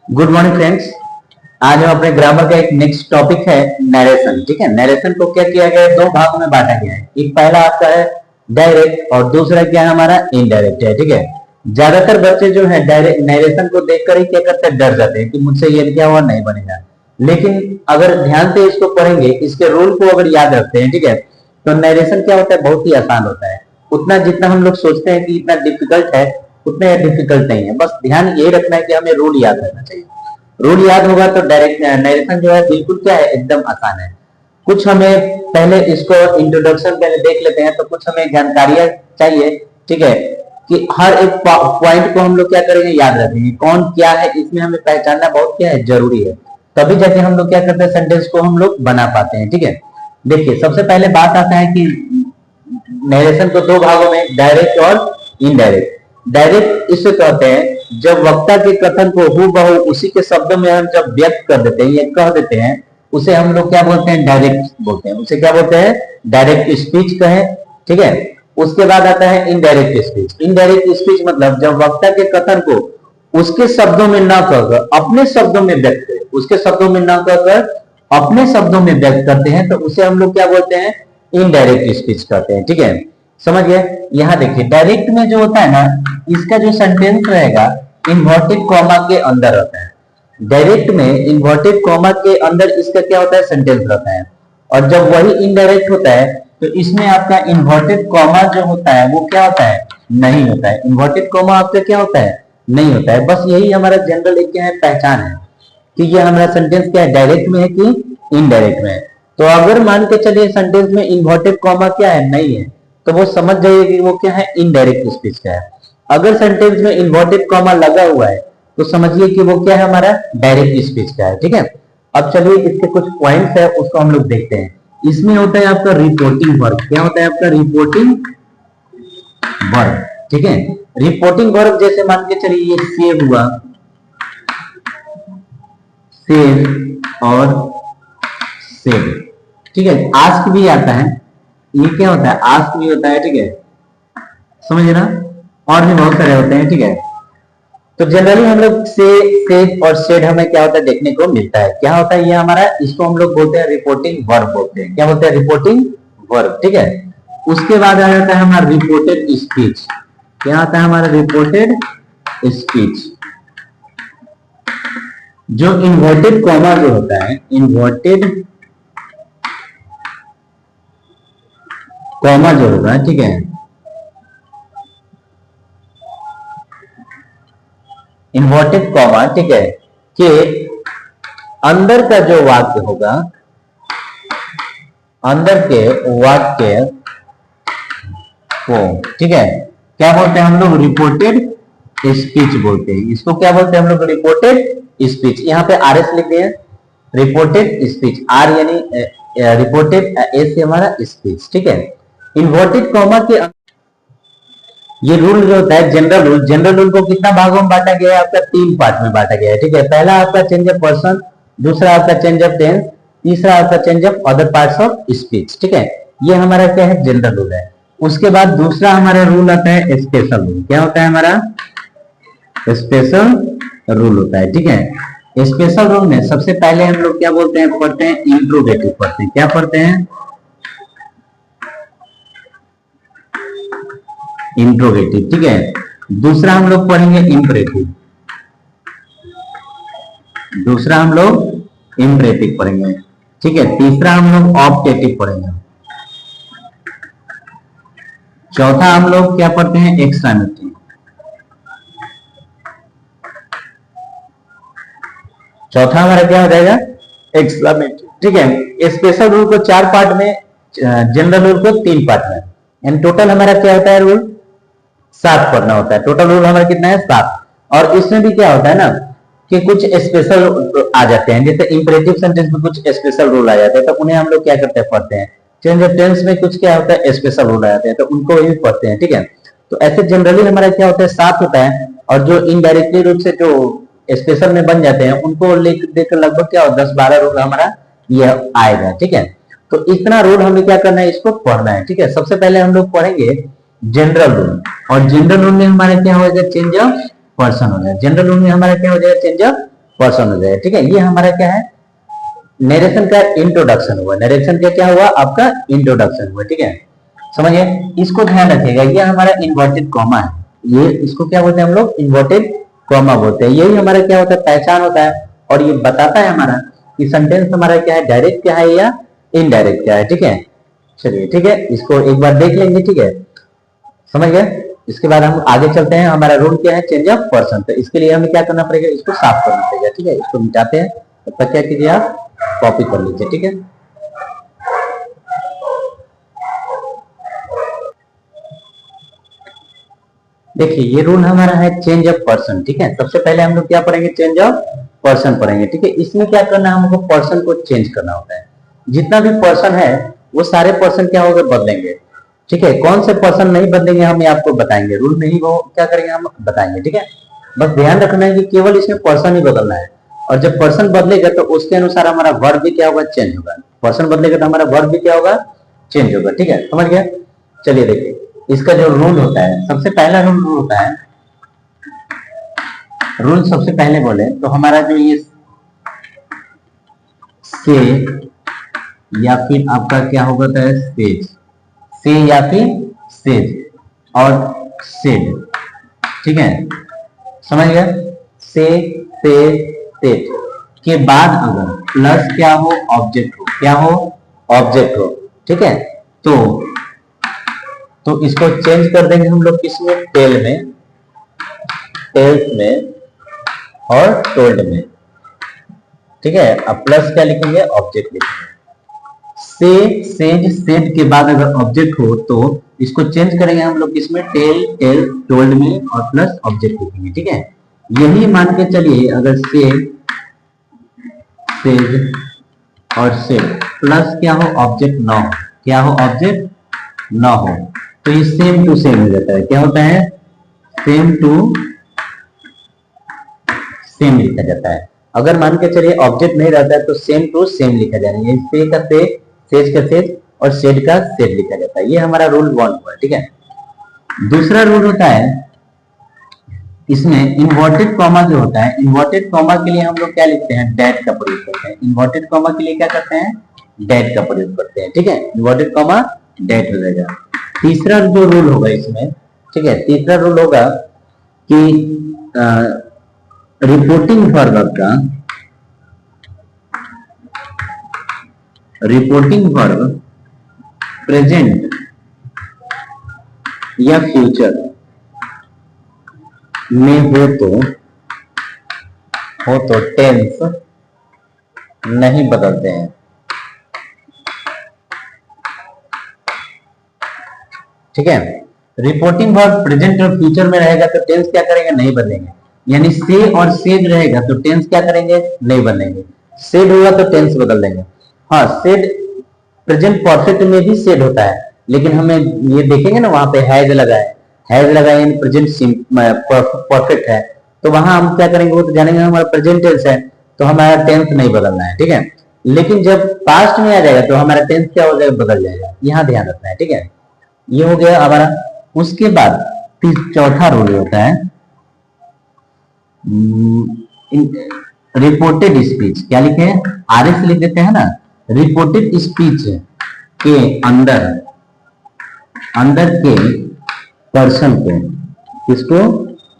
Good morning friends. आज हम अपने ग्रामर का एक नेक्स्ट टॉपिक है नरेशन। ठीक है, नरेशन को क्या किया गया है, दो भागों में बांटा गया है। एक पहला आपका है डायरेक्ट और दूसरा क्या है हमारा इनडायरेक्ट है। ठीक है, ज्यादातर बच्चे जो है डायरेक्ट नरेशन को देखकर ही क्या करते हैं, डर जाते हैं कि मुझसे ये क्या हुआ, नहीं बनेगा। लेकिन अगर ध्यान से इसको पढ़ेंगे, इसके रूल को अगर याद रखते हैं, ठीक है, तो नरेशन क्या होता है, बहुत ही आसान होता है। उतना जितना हम लोग सोचते हैं कि इतना डिफिकल्ट है, उतना डिफिकल्ट नहीं है। बस ध्यान ये रखना है कि हमें रूल याद रखना चाहिए। रूल याद होगा तो डायरेक्ट नरेशन जो है बिल्कुल क्या है, एकदम आसान है। कुछ हमें पहले इसको इंट्रोडक्शन पहले देख लेते हैं, तो कुछ हमें जानकारियां चाहिए। ठीक है, कि हर एक पॉइंट को हम लोग क्या करेंगे, याद रखेंगे। कौन क्या है इसमें हमें पहचानना बहुत क्या है, जरूरी है। तभी जाके हम लोग क्या करते हैं, सेंटेंस को हम लोग बना पाते हैं। ठीक है, देखिए सबसे पहले बात आता है कि नरेशन को दो भागों में, डायरेक्ट और इनडायरेक्ट। डायरेक्ट इसे कहते हैं जब वक्ता के कथन को हूबहू उसी के शब्दों में हम जब व्यक्त कर देते हैं या कह देते हैं, उसे हम लोग क्या बोलते हैं, डायरेक्ट बोलते हैं। उसे क्या बोलते हैं, डायरेक्ट स्पीच कहें। ठीक है, उसके बाद आता है इनडायरेक्ट स्पीच। इनडायरेक्ट स्पीच मतलब जब वक्ता के कथन को उसके शब्दों में न कहकर अपने शब्दों में व्यक्त करें, उसके शब्दों में न कहकर अपने शब्दों में व्यक्त करते हैं, तो उसे हम लोग क्या बोलते हैं, इनडायरेक्ट स्पीच कहते हैं। ठीक है, समझ गए। यहाँ देखिए डायरेक्ट में जो होता है ना, इसका जो सेंटेंस रहेगा इन्वर्टेड कॉमा के अंदर रहता है। डायरेक्ट में इन्वर्टेड कॉमा के अंदर इसका क्या होता है, सेंटेंस रहता है। और जब वही इनडायरेक्ट होता है तो इसमें आपका इन्वर्टेड कॉमा जो होता है वो क्या होता है, नहीं होता है। इन्वर्टेड कॉमा आपका क्या होता है, नहीं होता है। बस यही हमारा जनरल एक क्या है, पहचान है कि ये हमारा सेंटेंस क्या है, डायरेक्ट में है कि इनडायरेक्ट में है। तो अगर मान के चलिए सेंटेंस में इन्वर्टेड कॉमा क्या है, नहीं है, तो वो समझ जाइए कि वो क्या है, इनडायरेक्ट स्पीच का है। अगर सेंटेंस में इन्वर्टेड कॉमा लगा हुआ है तो समझिए कि वो क्या है, हमारा डायरेक्ट स्पीच का है। ठीक है, अब चलिए इसके कुछ पॉइंट्स है उसको हम लोग देखते हैं। इसमें होता है आपका रिपोर्टिंग वर्ब। क्या होता है आपका, रिपोर्टिंग वर्ब। ठीक है, रिपोर्टिंग वर्ब जैसे मान के चलिए ये सेव हुआ, सेव और सेव। ठीक है, आस्क भी आता है, ये क्या होता है, आस्क भी होता है। ठीक है, समझे ना, और भी बहुत सारे होते हैं। ठीक है, तो जनरली हम लोग से, सेव और सेड हमें क्या होता है, देखने को मिलता है। क्या होता है ये हमारा, इसको हम लोग बोलते हैं रिपोर्टिंग वर्ब बोलते हैं। क्या बोलते हैं, रिपोर्टिंग वर्ब। ठीक है, उसके बाद आ जाता है हमारा रिपोर्टेड स्पीच। क्या आता है हमारा, रिपोर्टेड स्पीच। जो इन्वर्टेड कॉमा जो होता है, इन्वर्टेड कॉमा जो होगा, ठीक है, इन्वर्टेड कॉमा, ठीक है, कि अंदर का जो वाक्य होगा, अंदर के वाक्य को, ठीक है, क्या बोलते हैं हम लोग, रिपोर्टेड स्पीच बोलते हैं। इसको क्या बोलते हैं हम लोग, रिपोर्टेड स्पीच। यहाँ पे आर एस लिख दिए, रिपोर्टेड स्पीच, आर यानी रिपोर्टेड, एस से हमारा स्पीच। ठीक है, इन्वर्टेड कॉमा के ये रूल जो होता है जनरल रूल, जनरल रूल को कितना भागों में बांटा गया है, आपका 3 पार्ट में बांटा गया है। ठीक है, पहला आपका चेंज ऑफ पर्सन, दूसरा आपका चेंज ऑफ टेंस, तीसरा आपका change of other parts of speech. ठीक है, ये हमारा क्या है, जनरल रूल है। उसके बाद दूसरा हमारा रूल आता है स्पेशल रूल। क्या होता है हमारा, स्पेशल रूल होता है। ठीक है, स्पेशल रूल में सबसे पहले हम लोग क्या बोलते हैं, पढ़ते हैं इंट्रोगेटिव पढ़ते हैं। क्या पढ़ते हैं, इंट्रोगेटिव। ठीक है, दूसरा हम लोग पढ़ेंगे इंपरेटिव, दूसरा हम लोग इंपरेटिव पढ़ेंगे। ठीक है, तीसरा हम लोग ऑब्जेक्टिव पढ़ेंगे। चौथा हम लोग क्या पढ़ते हैं, एक्सक्लेमेटिव। चौथा हमारा क्या हो जाएगा, एक्सक्लेमेटिव। ठीक है, स्पेशल रूल को 4 पार्ट में, जनरल रूल को 3 पार्ट में, एंड टोटल हमारा क्या होता है, रूल 7 पढ़ना होता है। टोटल रूल हमारा कितना है, 7। और इसमें भी क्या होता है ना कि कुछ स्पेशल आ जाते हैं, जैसे इंपरेटिव सेंटेंस में कुछ स्पेशल रूल आ जाते हैं, तो उन्हें हम लोग क्या करते हैं, पढ़ते हैं। चेंज ऑफ टेंस में कुछ क्या होता है, स्पेशल रूल आ जाते हैं, तो उनको भी पढ़ते हैं। ठीक है, तो ऐसे जनरली हमारा क्या होता है, 7 होता है। और जो इनडायरेक्टली रूप से जो स्पेशल में बन जाते हैं, उनको लेकर लगभग क्या 10-12 रूल हमारा ये आएगा। ठीक है, तो इतना रूल हमें क्या करना है, इसको पढ़ना है। ठीक है, सबसे पहले हम लोग पढ़ेंगे जनरल रूल, और जनरल रूल में हमारा क्या होगा, चेंज ऑफ पर्सन हो जाएगा। जनरल रूल में हमारा क्या हो जाएगा, चेंज ऑफ पर्सन हो जाएगा। ठीक है, ये हमारा क्या है, नरेशन का इंट्रोडक्शन हुआ। नरेशन का क्या हुआ, आपका इंट्रोडक्शन हुआ। ठीक है, समझिए, इसको ध्यान रखिएगा, ये हमारा इन्वर्टेड कॉमा है। ये इसको क्या बोलते हैं हम लोग, इन्वर्टेड कॉमा बोलते हैं। यही हमारा क्या होता है, पहचान होता है, और ये बताता है हमारा कि सेंटेंस हमारा क्या है, डायरेक्ट क्या है या इनडायरेक्ट क्या है। ठीक है, चलिए ठीक है, इसको एक बार देख लेंगे। ठीक है, समझ गए। इसके बाद हम आगे चलते हैं। हमारा रूल क्या है, चेंज ऑफ पर्सन। तो इसके लिए हमें क्या करना पड़ेगा, इसको साफ करना पड़ेगा। ठीक है, इसको मिटाते हैं, तब तक क्या कीजिए, आप कॉपी कर लीजिए। ठीक है, देखिए ये रूल हमारा है चेंज ऑफ पर्सन। ठीक है, सबसे पहले हम लोग क्या पढ़ेंगे, चेंज ऑफ पर्सन पढ़ेंगे। ठीक है, इसमें क्या करना है, हमको पर्सन को चेंज करना होता है। जितना भी पर्सन है वो सारे पर्सन क्या होगा, बदलेंगे। ठीक है, कौन से पर्सन नहीं बदलेंगे हम आपको बताएंगे, रूल में ही वो क्या करेंगे, हम बताएंगे। ठीक है, बस ध्यान रखना है कि केवल इसमें पर्सन ही बदलना है, और जब पर्सन बदलेगा तो उसके अनुसार हमारा वर्ब भी क्या होगा, चेंज होगा। पर्सन बदलेगा तो हमारा वर्ब भी क्या होगा, चेंज होगा। ठीक है, समझ गया। चलिए देखिए, इसका जो रूल होता है, सबसे पहला रूल होता है, रूल सबसे पहले बोले तो हमारा जो ये से या फिर आपका क्या होगा, सेज, से या फिर सेज और सेड। ठीक है, समझ गया। से तेज के बाद अगर प्लस क्या हो, ऑब्जेक्ट हो, क्या हो, ऑब्जेक्ट हो। ठीक है, तो इसको चेंज कर देंगे हम लोग किसमें, टेल में, टेल्स में और टोल्ड में। ठीक है, अब प्लस क्या लिखेंगे, ऑब्जेक्ट लिखेंगे। से, सेज, सेड के बाद अगर ऑब्जेक्ट हो तो इसको चेंज करेंगे हम लोग किसमें, टेल, टेल, टोल्ड में और प्लस ऑब्जेक्ट लिखेंगे। ठीक है, यही मान के चलिए, अगर से, सेज और सेड प्लस क्या हो, ऑब्जेक्ट ना हो, क्या हो, ऑब्जेक्ट ना हो, तो ये सेम टू सेम हो जाता है। क्या होता है, सेम टू सेम लिखा जाता है। अगर मान के चलिए ऑब्जेक्ट नहीं रहता है तो सेम टू सेम लिखा जाएगा। से का से, सेज का सेज और शेड का शेड लिखा जाता है। ये हमारा रूल 1 हुआ। ठीक है, दूसरा रूल होता है, इसमें इन्वर्टेड कॉमा जो होता है, इन्वर्टेड कॉमा के लिए हम लोग क्या लिखते हैं, डैट का प्रयोग करते हैं। इन्वर्टेड कॉमा के लिए क्या करते हैं, डैट का प्रयोग करते हैं। ठीक है, इन्वर्टेड कॉमा डैट हो जाएगा। तीसरा जो रूल होगा इसमें, ठीक है, तीसरा रूल होगा कि रिपोर्टिंग वर्ब का, रिपोर्टिंग वर्ब प्रेजेंट या फ्यूचर में हो तो टेंस नहीं बदलते हैं। ठीक है, रिपोर्टिंग वर्ब प्रेजेंट और फ्यूचर में रहेगा तो टेंस क्या करेंगे, नहीं बदलेंगे। यानी से और सेड रहेगा तो टेंस क्या करेंगे, नहीं बदलेंगे। सेड होगा तो टेंस बदल देंगे। हाँ, सेड प्रेजेंट परफेक्ट में भी सेड होता है, लेकिन हमें ये देखेंगे ना, वहां पे हैज लगा है, हैज लगा है यानी प्रेजेंट परफेक्ट है, तो वहां हम क्या करेंगे, वो तो जानेंगे हमारा प्रेजेंट टेंस है, तो हमारा टेंस नहीं बदलना है। ठीक है, लेकिन जब पास्ट में आ जाएगा तो हमारा टेंस क्या हो जाएगा, बदल जाएगा। यहाँ ध्यान रखना है। ठीक है, ये हो गया हमारा। उसके बाद चौथा रूल होता है रिपोर्टेड स्पीच। क्या लिखे हैं, आरएस लिख देते हैं ना। रिपोर्टेड स्पीच के अंदर, अंदर के पर्सन को, किसको,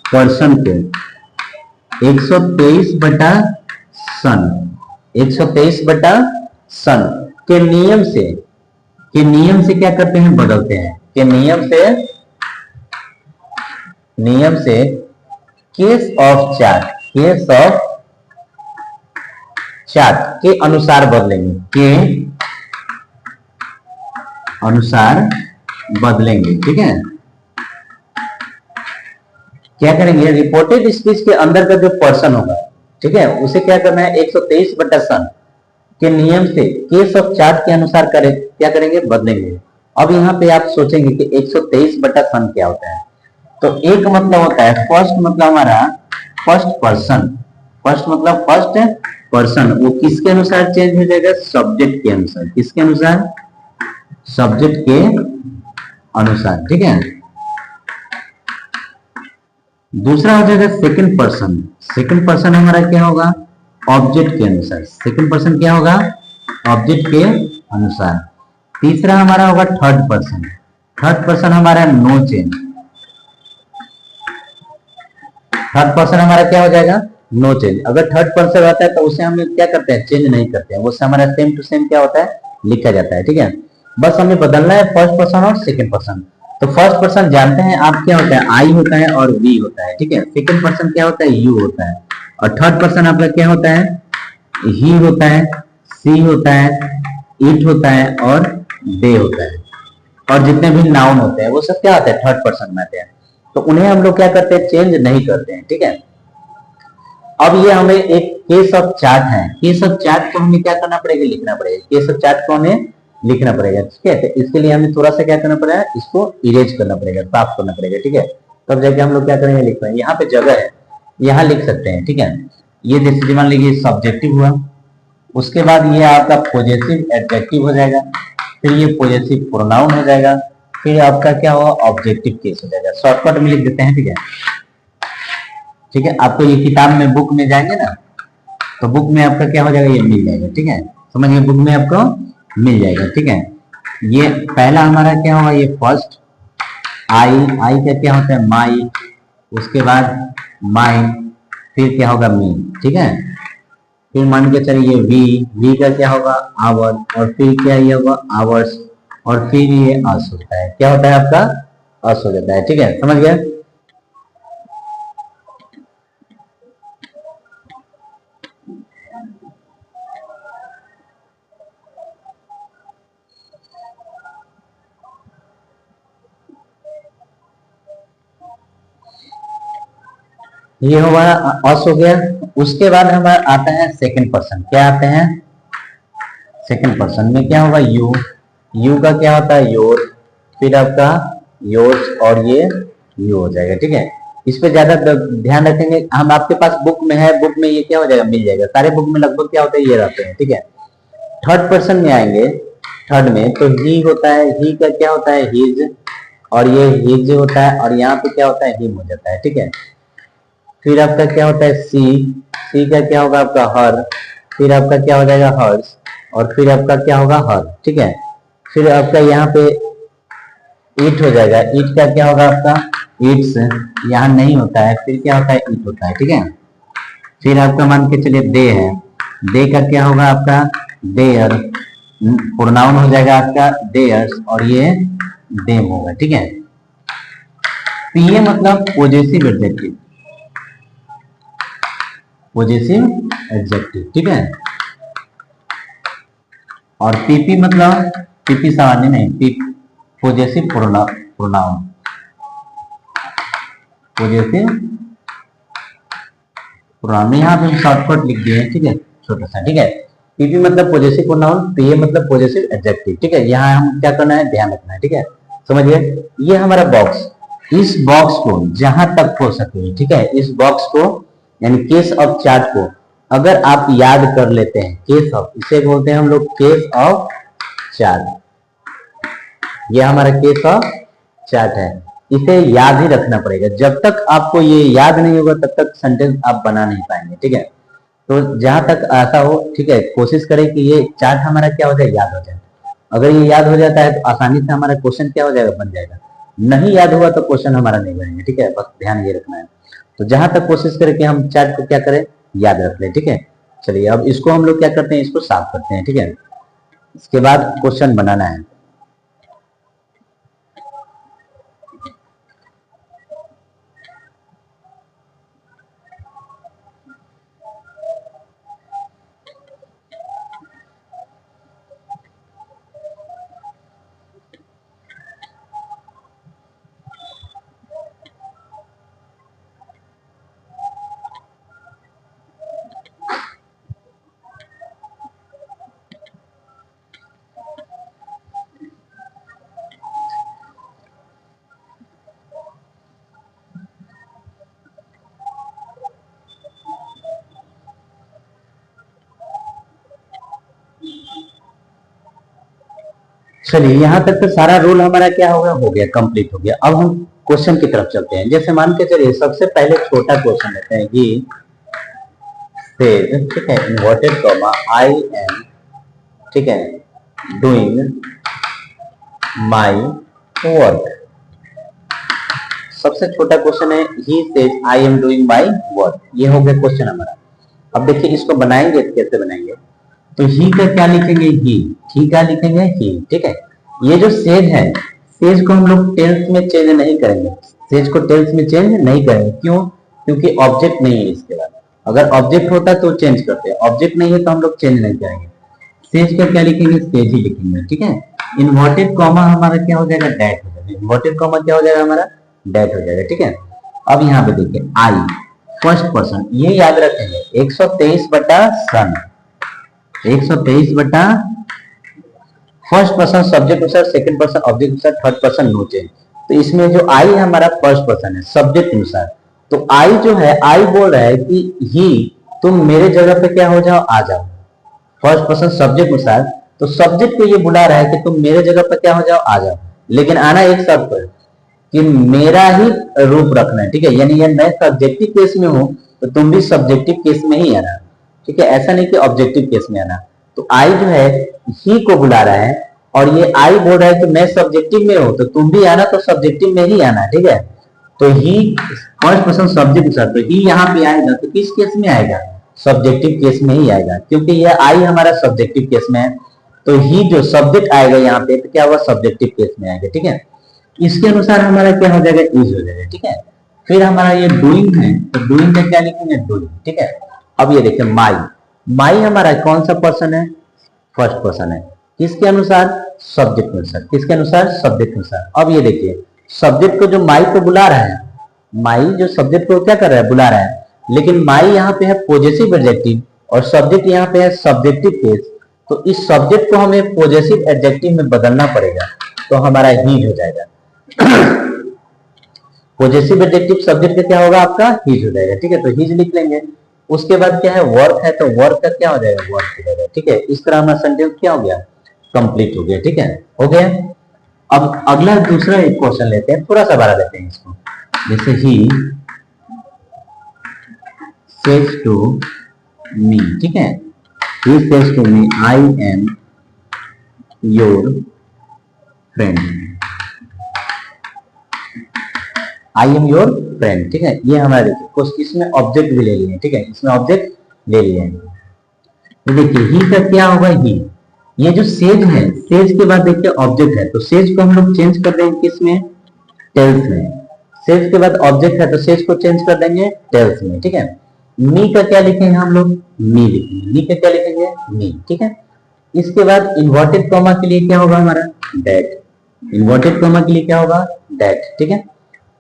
पर्सन को 123 बटा सन, 123 बटा सन के नियम से, के नियम से क्या करते हैं, बदलते हैं। के नियम से, नियम से case of chart, case of chart के अनुसार बदलेंगे, के अनुसार बदलेंगे। ठीक है, क्या करेंगे, रिपोर्टेड स्पीच के अंदर का जो पर्सन होगा, ठीक है, उसे क्या करना है, 123 बटा सन के नियम से केस ऑफ चार्ट के अनुसार करें, क्या करेंगे, बदलेंगे। अब यहाँ पे आप सोचेंगे कि 123 बटा सन क्या होता है, तो एक मतलब होता है फर्स्ट, मतलब हमारा फर्स्ट पर्सन, फर्स्ट मतलब फर्स्ट पर्सन, वो किसके अनुसार चेंज हो जाएगा, सब्जेक्ट के अनुसार। किसके अनुसार, सब्जेक्ट के अनुसार। ठीक है, दूसरा हो जाएगा सेकंड पर्सन। सेकंड पर्सन हमारा क्या होगा, ऑब्जेक्ट के अनुसार। सेकंड पर्सन क्या होगा, ऑब्जेक्ट के अनुसार। तीसरा हमारा होगा थर्ड पर्सन। थर्ड पर्सन हमारा नो चेंज। थर्ड पर्सन हमारा क्या हो जाएगा, नो चेंज। अगर थर्ड पर्सन रहता है तो उसे हम क्या करते हैं, चेंज नहीं करते हैं, उससे हमारा सेम टू सेम क्या होता है, लिखा जाता है। ठीक है, बस हमें बदलना है फर्स्ट पर्सन और सेकंड पर्सन। तो फर्स्ट पर्सन जानते हैं आप क्या होता है, आई होता है और वी होता है। ठीक है, सेकंड पर्सन क्या होता है, यू होता है। और थर्ड पर्सन आपका क्या होता है, ही होता है, सी होता है, इट होता है और दे होता है। और जितने भी नाउन होते हैं वो सब क्या होते हैं, थर्ड पर्सन में आते हैं। तो उन्हें हम लोग क्या करते हैं, चेंज नहीं करते हैं। ठीक है, अब ये हमें एक केस ऑफ चार्ट है। केस ऑफ चार्ट को हमें क्या करना पड़ेगा, लिखना पड़ेगा। केस ऑफ चार्ट को हमें लिखना पड़ेगा। ठीक है, तो इसके लिए हमें थोड़ा सा क्या करना पड़ेगा, इसको इरेज करना पड़ेगा, साफ करना पड़ेगा। ठीक है, तब जाके हम लोग क्या करेंगे, लिख पाएंगे। यहाँ पे जगह है, यहाँ लिख सकते हैं। ठीक है, ये जैसे मान लीजिए सब्जेक्टिव हुआ, उसके बाद ये आपका पॉजिटिव एडजेक्टिव हो जाएगा, फिर ये पॉजिटिव प्रोनाउन हो जाएगा, फिर आपका क्या होगा, ऑब्जेक्टिव केस हो जाएगा। शॉर्टकट में लिख देते हैं। ठीक है, ठीक है, आपको ये किताब में बुक में जाएंगे ना, तो बुक में आपका क्या हो जाएगा, ये मिल जाएगा। ठीक है, समझिए, बुक में आपको मिल जाएगा। ठीक है, ये पहला हमारा क्या होगा, ये फर्स्ट आई। आई का क्या होता है, माई। उसके बाद माई, फिर क्या होगा, मी। ठीक है, फिर मान के चलिए वी। वी का क्या होगा, आवर। और फिर क्या ये होगा, आवर्स। और फिर ये अस होता है। क्या होता है आपका, अस हो जाता है। ठीक है, समझ गया। ये हमारा अस हो गया। उसके बाद हमारा आता है सेकंड पर्सन। क्या आते हैं, सेकंड पर्सन में क्या होगा, यू। यू का क्या होता है, योर। फिर आपका योर्स और ये यू हो जाएगा। ठीक है, इस पे ज्यादा ध्यान रखेंगे हम। आपके पास बुक में है, बुक में ये क्या हो जाएगा, मिल जाएगा। सारे बुक में लगभग क्या होता है, ये रहते हैं। ठीक है, थर्ड पर्सन में आएंगे, थर्ड में तो ही होता है। ही का क्या होता है, हिज। और ये हिज होता है, और यहाँ पे क्या होता है, हिम हो जाता है। ठीक है, फिर आपका क्या होता है, सी। सी का क्या होगा, आपका हर। फिर आपका क्या हो जाएगा, हर्स। और फिर आपका क्या होगा, हर। ठीक है, फिर आपका यहाँ पे ईट हो जाएगा। ईट का क्या होगा, आपका ईट्स। यहाँ नहीं होता है, फिर क्या होता है, ईट होता है। ठीक है, फिर आपका मान के चलिए दे है। दे का क्या होगा, आपका देयर। प्रोनाउन हो जाएगा आपका देयर्स, और ये देम होगा। ठीक है, पीए मतलब पॉजेसिव एडजेक्टिव। Possessive adjective. ठीक है, और पीपी मतलब पीपी सामान्य नहीं, पॉजेसिव प्रोनाउन। पॉजेसिव प्रोनाउन यहाँ पे हम शॉर्टकट लिख दिए हैं। ठीक है, छोटा सा। ठीक है, पीपी मतलब पॉजेसिव प्रोनाउन, पीए मतलब पॉजेसिव एडजेक्टिव। ठीक है, यहाँ हम क्या करना है, ध्यान रखना है। ठीक है, समझिए, ये हमारा बॉक्स। इस बॉक्स को जहां तक हो सके, ठीक है, इस बॉक्स को यानी केस ऑफ चार्ट को अगर आप याद कर लेते हैं, केस ऑफ, इसे बोलते हैं हम लोग केस ऑफ चार्ट। ये हमारा केस ऑफ चार्ट है, इसे याद ही रखना पड़ेगा। जब तक आपको ये याद नहीं होगा तब तक सेंटेंस आप बना नहीं पाएंगे। ठीक है, तो जहां तक ऐसा हो, ठीक है, कोशिश करें कि ये चार्ट हमारा क्या हो जाए, याद हो जाए। अगर ये याद हो जाता है तो आसानी से हमारा क्वेश्चन क्या हो जाएगा, बन जाएगा। नहीं याद हुआ तो क्वेश्चन हमारा नहीं बनेगा। ठीक है, बस ध्यान ये रखना है। तो जहां तक कोशिश करें कि हम चार्ट को क्या करें, याद रख लें। ठीक है, चलिए अब इसको हम लोग क्या करते हैं, इसको साफ करते हैं। ठीक है, इसके बाद क्वेश्चन बनाना है। चलिए, यहां तक तो सारा रूल हमारा क्या हो गया, कंप्लीट हो गया। अब हम क्वेश्चन की तरफ चलते हैं। जैसे मान के चलिए सबसे पहले छोटा क्वेश्चन लेते हैं कि सेज, ठीक है, इन्वर्टेड कॉमा आई एम, ठीक है, डूइंग माई वर्क। सबसे छोटा क्वेश्चन है he says I am doing my work, ये हो गया क्वेश्चन हमारा। अब देखिए इसको बनाएंगे तो कैसे बनाएंगे, तो ही का क्या लिखेंगे, ही का लिखेंगे ही, ठीक है। ये जो सेज है, सेज को हम लोग टेंस में चेंज नहीं करेंगे, सेज को टेंस में चेंज नहीं करेंगे, क्यों? क्योंकि ऑब्जेक्ट नहीं है इसके बाद। अगर ऑब्जेक्ट होता तो चेंज करते हैं, ऑब्जेक्ट नहीं है तो हम लोग चेंज नहीं करेंगे। सेज का क्या लिखेंगे, सेज ही लिखेंगे, ठीक है। इन्वर्टेड कॉमा हमारा क्या हो जाएगा, डैट हो जाएगा। इन्वर्टेड कॉमा क्या हो जाएगा हमारा, डैट हो जाएगा, ठीक है। अब यहाँ पे देखिए आई फर्स्ट पर्सन, ये याद रखेंगे 123 बटा सन, 123 बटा फर्स्ट पर्सन सब्जेक्ट अनुसार, सेकंड पर्सन ऑब्जेक्ट अनुसार, थर्ड पर्सन नो चेंज। तो इसमें जो आई हमारा फर्स्ट पर्सन है सब्जेक्ट अनुसार, तो आई जो है, आई बोल रहा है कि ही तुम मेरे जगह पे क्या हो जाओ, आ जाओ। फर्स्ट पर्सन सब्जेक्ट अनुसार, तो सब्जेक्ट को ये बुला रहा है कि तुम मेरे जगह पे क्या हो जाओ, आ जाओ। लेकिन आना एक शर्त पर कि मेरा ही रूप रखना है, ठीक है। यानी मैं सब्जेक्टिव केस में हूं तो तुम भी सब्जेक्टिव केस में ही आना, ठीक है। ऐसा नहीं कि ऑब्जेक्टिव केस में आना। तो आई जो है ही को बुला रहा है, और ये आई बोल रहा है कि मैं सब्जेक्टिव में हूं तो तुम भी आना, तो सब्जेक्टिव में ही आना, ठीक है। तो ही फर्स्ट पर्सन सब्जेक्ट के साथ, तो ही यहाँ पे आएगा तो किस केस में आएगा, सब्जेक्टिव केस में ही आएगा, क्योंकि ये आई हमारा सब्जेक्टिव केस में है। तो ही जो सब्जेक्ट आएगा यहाँ पे तो क्या हुआ, सब्जेक्टिव केस में आएगा, ठीक है। इसके अनुसार हमारा क्या हो जाएगा, इज हो जाएगा, ठीक है। फिर हमारा ये डूइंग है, तो डूइंग का क्या लिखेंगे, डूइंग, ठीक है। अब ये देखिए माई, माई हमारा कौन सा पर्सन है, फर्स्ट पर्सन है, किसके अनुसार, सब्जेक्ट के अनुसार, किसके अनुसार, सब्जेक्ट के अनुसार। अब ये देखिए सब्जेक्ट को जो माई को बुला रहा है, माई जो सब्जेक्ट को क्या कर रहा है, बुला रहा है, लेकिन माई यहाँ पे है पॉजेसिव एडजेक्टिव और सब्जेक्ट यहाँ पे है सब्जेक्टिव केस। तो इस सब्जेक्ट को हमें पॉजेसिव एडजेक्टिव में बदलना पड़ेगा, तो हमारा ही हो जाएगा। पॉजेसिव एडजेक्टिव सब्जेक्ट का क्या होगा, आपका हिज हो जाएगा, ठीक है। तो हिज लिख लेंगे। उसके बाद क्या है, वर्क है, तो वर्क का क्या हो जाएगा, वर्क हो जाएगा, ठीक है। इस तरह हमारा सेंटेंस क्या हो गया, कंप्लीट हो गया, ठीक है, हो गया। अब अगला दूसरा एक क्वेश्चन लेते हैं, थोड़ा सा बड़ा लेते हैं इसको। जैसे ही सेज टू मी, ठीक है, he says to me I am your friend, I am your friend, ठीक है। ये हमारा देखिए कुछ इसमें ऑब्जेक्ट भी ले लिए, ठीक है, इसमें ऑब्जेक्ट ले लिए। तो देखिए ही का क्या होगा, ही, ये जो सेज है, सेज के बाद देखिए ऑब्जेक्ट है, तो सेज को हम लोग चेंज कर देंगे किसमें, टेल्स में। सेज के बाद ऑब्जेक्ट है तो सेज को चेंज कर देंगे टेल्स में, ठीक है। मी का क्या लिखेंगे हम लोग, मी लिखेंगे, मी का क्या लिखेंगे, मी, ठीक है। इसके बाद इन्वर्टेड कॉमा के लिए क्या होगा हमारा, दैट, इन्वर्टेड कॉमा के लिए क्या होगा, दैट, ठीक है।